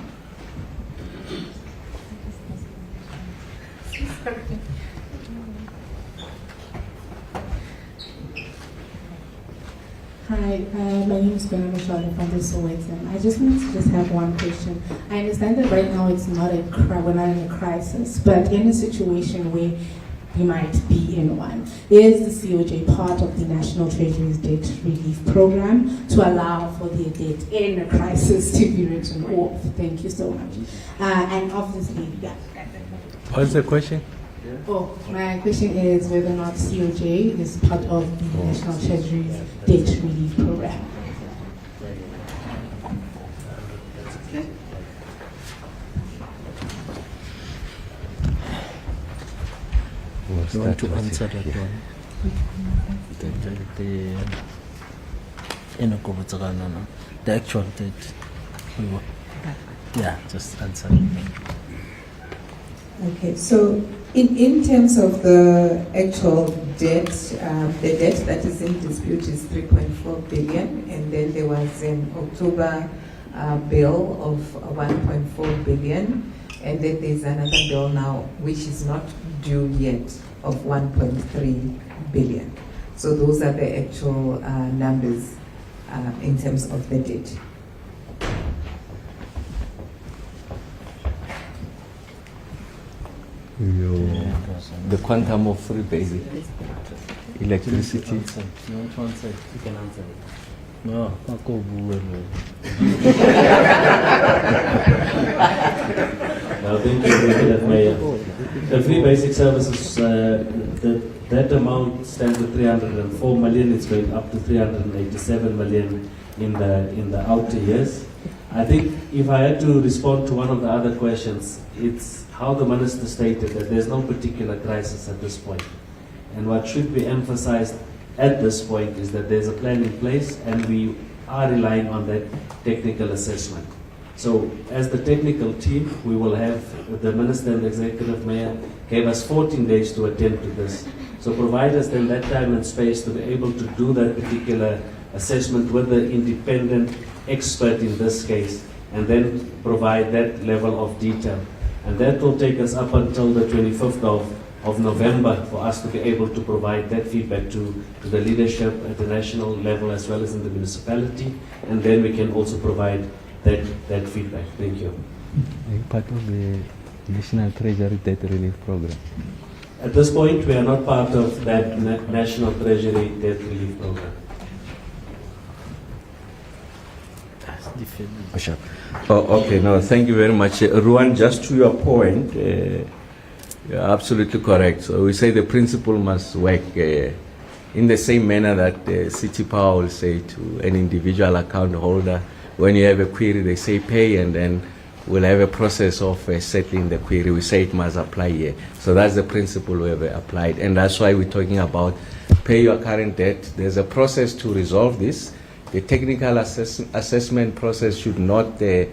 Speaker 11: Hi, my name is Gwen Michelle from the Sowetan. I just wanted to have one question. I understand that right now it's not we're not in a crisis, but in a situation where we might be in one, is the COJ part of the National Treasury's debt relief program to allow for the debt in a crisis to be written off? Thank you so much. And obviously, yeah.
Speaker 2: What's the question?
Speaker 11: Oh, my question is whether or not COJ is part of the National Treasury's debt relief program.
Speaker 1: Okay.
Speaker 2: You
Speaker 3: want to answer that one? The actual date. Yeah, just answer.
Speaker 9: Okay, so in terms of the actual debt, the debt that is in dispute is 3.4 billion, and then there was an October bill of 1.4 billion, and then there's another bill now which is not due yet of 1.3 billion. So those are the actual numbers in terms of the debt.
Speaker 2: The quantum of free basic electricity.
Speaker 3: You want to answer it? You can answer it. No, I'll go
Speaker 12: Now, thank you, Mayor. The free basic services, that amount stands at 304 million. It's going up to 387 million in the outer years. I think if I had to respond to one of the other questions, it's how the Minister stated that there's no particular crisis at this point. And what should be emphasized at this point is that there's a plan in place and we are relying on that technical assessment. So as the technical team, we will have, the Minister and the Executive Mayor gave us 14 days to attend to this. So provide us then that time and space to be able to do that particular assessment with the independent expert in this case, and then provide that level of detail. And that will take us up until the 25th of November for us to be able to provide that feedback to the leadership at the national level as well as in the municipality, and then we can also provide that feedback. Thank you.
Speaker 2: Part of the National Treasury Debt Relief Program.
Speaker 12: At this point, we are not part of that National Treasury Debt Relief Program.
Speaker 2: Sure. Oh, okay, no, thank you very much. Ruan, just to your point, you're absolutely correct. So we say the principle must work in the same manner that City Power will say to an individual account holder, when you have a query, they say pay, and then we'll have a process of settling the query. We say it must apply here. So that's the principle we have applied. And that's why we're talking about pay your current debt. There's a process to resolve this. The technical assessment process should not be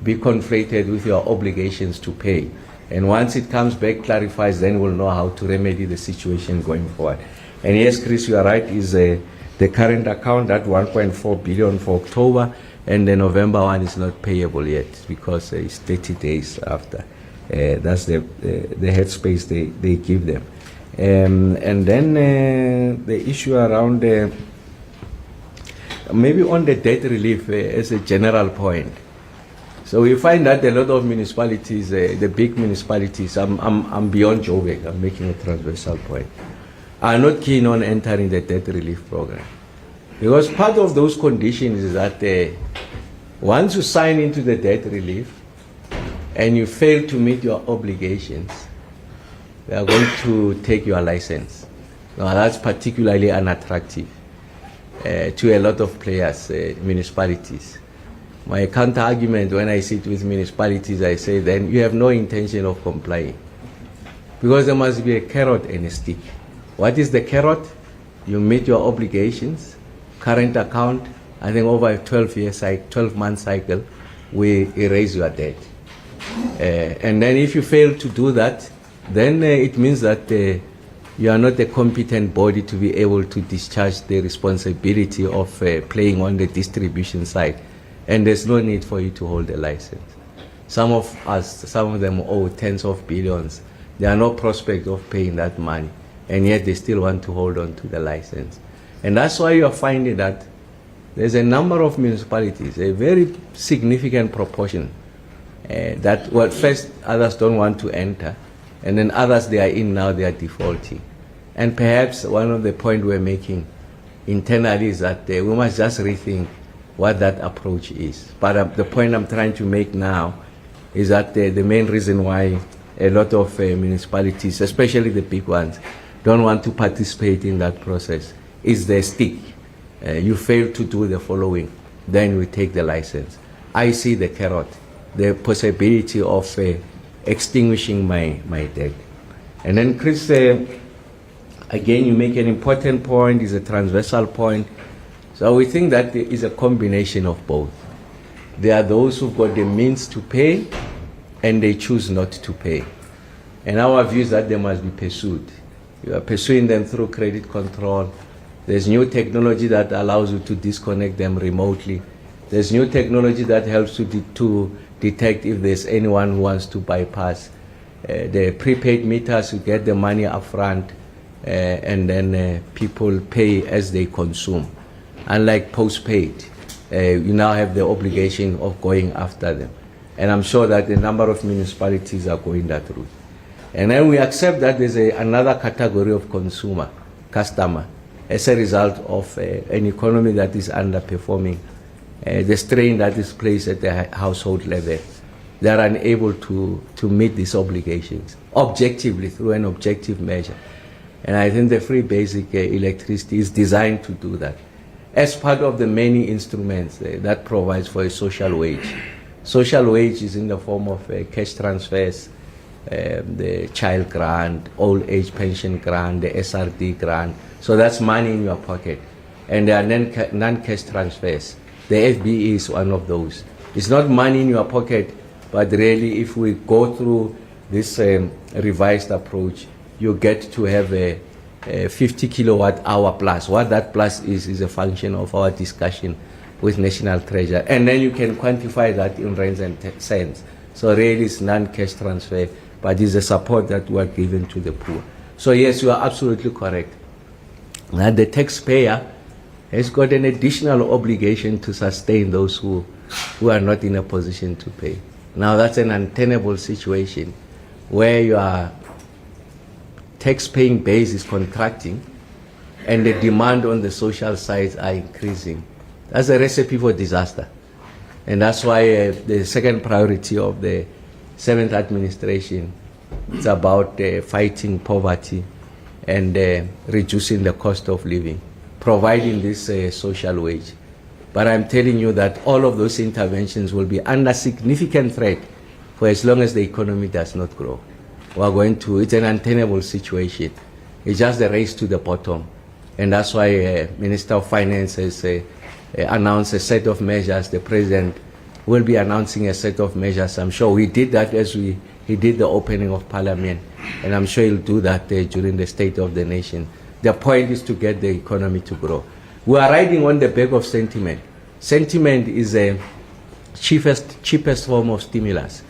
Speaker 2: conflated with your obligations to pay. And once it comes back, clarifies, then we'll know how to remedy the situation going forward. And yes, Chris, you are right, is the current account, that 1.4 billion for October, and the November one is not payable yet because it's 30 days after. That's the headspace they give them. And then the issue around maybe on the debt relief as a general point. So we find that a lot of municipalities, the big municipalities, I'm beyond Joburg, I'm making a transversal point, are not keen on entering the debt relief program. Because part of those conditions is that once you sign into the debt relief and you fail to meet your obligations, they are going to take your license. Now that's particularly unattractive to a lot of players, municipalities. My counter argument when I sit with municipalities, I say then you have no intention of complying. Because there must be a carrot and a stick. What is the carrot? You meet your obligations, current account, I think over a 12-month cycle, we erase your debt. And then if you fail to do that, then it means that you are not a competent body to be able to discharge the responsibility of playing on the distribution side. And there's no need for you to hold a license. Some of them owe tens of billions. There are no prospect of paying that money, and yet they still want to hold on to the license. And that's why you are finding that there's a number of municipalities, a very significant proportion, that, well, first others don't want to enter, and then others they are in now, they are defaulting. And perhaps one of the points we're making internally is that we must just rethink what that approach is. But the point I'm trying to make now is that the main reason why a lot of municipalities, especially the big ones, don't want to participate in that process is the stick. You fail to do the following, then we take the license. I see the carrot, the possibility of extinguishing my debt. And then Chris, again, you make an important point, it's a transversal point. So we think that there is a combination of both. There are those who've got the means to pay and they choose not to pay. And our view is that they must be pursued. You are pursuing them through credit control. There's new technology that allows you to disconnect them remotely. There's new technology that helps you to detect if there's anyone who wants to bypass. The prepaid meters, you get the money up front, and then people pay as they consume. Unlike postpaid, you now have the obligation of going after them. And I'm sure that a number of municipalities are going that route. And then we accept that there's another category of customer, as a result of an economy that is underperforming, the strain that is placed at the household level. They are unable to meet these obligations objectively through an objective measure. And I think the free basic electricity is designed to do that as part of the many instruments that provides for a social wage. Social wage is in the form of cash transfers, the child grant, old age pension grant, the SRD grant. So that's money in your pocket. And there are non-cash transfers. The FBE is one of those. It's not money in your pocket, but really if we go through this revised approach, you get to have a 50 kilowatt hour plus. What that plus is a function of our discussion with National Treasury. And then you can quantify that in rands and cents. So really it's non-cash transfer, but it's a support that we are given to the poor. So yes, you are absolutely correct. That the taxpayer has got an additional obligation to sustain those who are not in a position to pay. Now that's an untenable situation where your tax-paying base is contracting and the demand on the social side are increasing. That's a recipe for disaster. And that's why the second priority of the 7th administration is about fighting poverty and reducing the cost of living, providing this social wage. But I'm telling you that all of those interventions will be under significant threat for as long as the economy does not grow. It's an untenable situation. It's just a race to the bottom. And that's why Minister of Finance has announced a set of measures. The President will be announcing a set of measures. I'm sure he did that as he did the opening of Parliament. And I'm sure he'll do that during the State of the Nation. The point is to get the economy to grow. We are riding on the back of sentiment. Sentiment is the cheapest form of stimulus.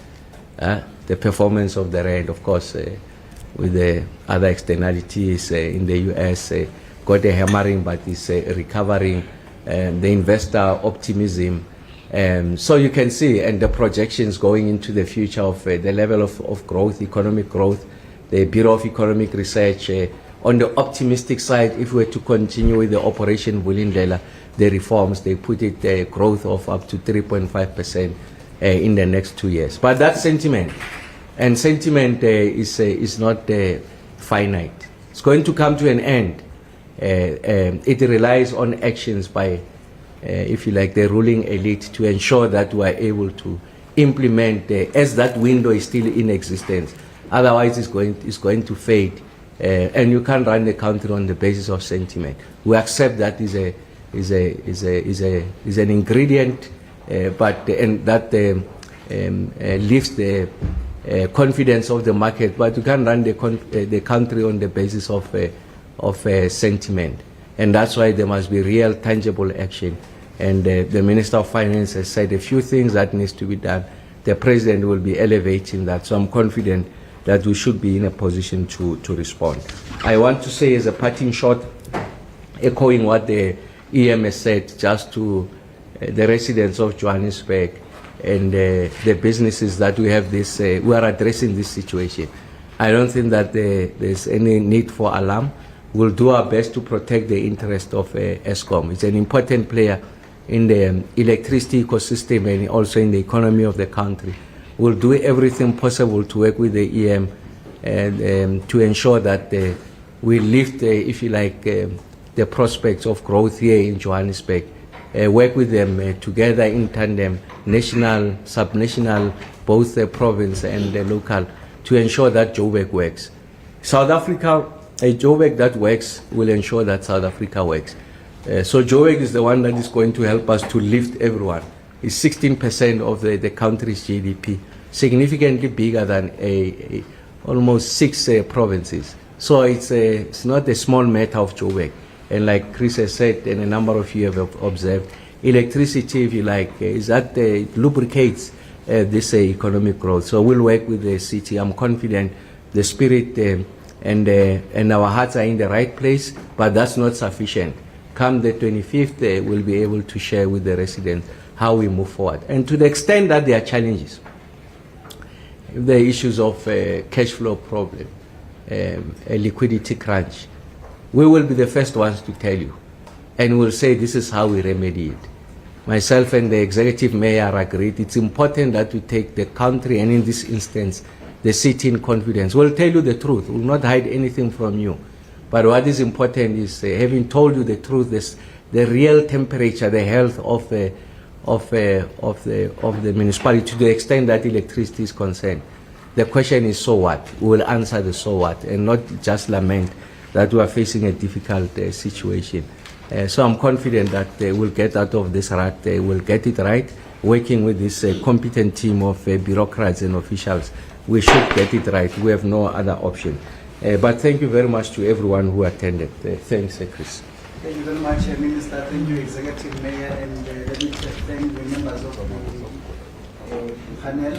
Speaker 2: The performance of the rand, of course, with the other externalities in the US, got a hammering, but is recovering. the investor optimism. So you can see, and the projections going into the future of the level of growth, economic growth, the Bureau of Economic Research. On the optimistic side, if we were to continue with the Operation Vulindlela, the reforms, they put it growth of up to 3.5% in the next 2 years. But that's sentiment, and sentiment is not finite. It's going to come to an end. It relies on actions by, if you like, the ruling elite to ensure that we are able to implement as that window is still in existence. Otherwise, it's going to fade, and you can't run the country on the basis of sentiment. We accept that is an ingredient, and that lifts the confidence of the market. But you can't run the country on the basis of sentiment, and that's why there must be real, tangible action. And the Minister of Finance has said a few things that needs to be done. The President will be elevating that, so I'm confident that we should be in a position to respond. I want to say as a parting shot, echoing what the EM has said, just to the residents of Johannesburg and the businesses that we have this, we are addressing this situation. I don't think that there's any need for alarm. We'll do our best to protect the interest of Eskom. It's an important player in the electricity ecosystem and also in the economy of the country. We'll do everything possible to work with the EM and to ensure that we lift, if you like, the prospects of growth here in Johannesburg. Work with them together in tandem, national, subnational, both the province and the local, to ensure that Joburg works. South Africa, a Joburg that works will ensure that South Africa works. So Joburg is the one that is going to help us to lift everyone. It's 16% of the country's GDP, significantly bigger than almost 6 provinces. So it's not a small matter of Joburg. And like Chris has said, and a number of you have observed, electricity, if you like, is that lubricates this economic growth. So we'll work with the city. I'm confident the spirit and our hearts are in the right place, but that's not sufficient. Come the 25th, we'll be able to share with the residents how we move forward. And to the extent that there are challenges, if there are issues of cash flow problem, a liquidity crunch, we will be the first ones to tell you. And we'll say this is how we remedy it. Myself and the executive mayor agreed it's important that we take the country, and in this instance, the city, in confidence. We'll tell you the truth. We'll not hide anything from you. But what is important is, having told you the truth, the real temperature, the health of the municipality, to the extent that electricity is concerned. The question is, so what? We will answer the so what, and not just lament that we are facing a difficult situation. So I'm confident that we'll get out of this rut, we'll get it right, working with this competent team of bureaucrats and officials. We should get it right. We have no other option. But thank you very much to everyone who attended. Thanks, Chris.
Speaker 1: Thank you very much, Minister. Thank you, Executive Mayor, and let me thank the members of the panel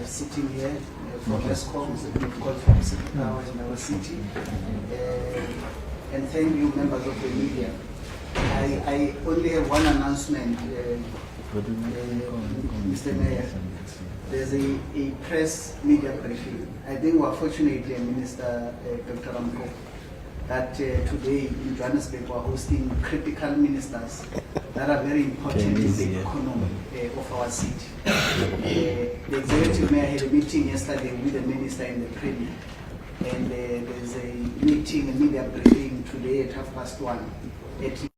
Speaker 1: sitting here from Eskom, from City Power in our city, and thank you, members of the media. I only have one announcement, Mr. Mayor. There's a press media briefing. I think we're fortunate, Minister Dr. Ramokgopa, that today in Johannesburg we're hosting critical ministers that are very important in the economy of our city. The executive mayor had a meeting yesterday with the minister and the premier, and there's a meeting, a media briefing today at 1:30 at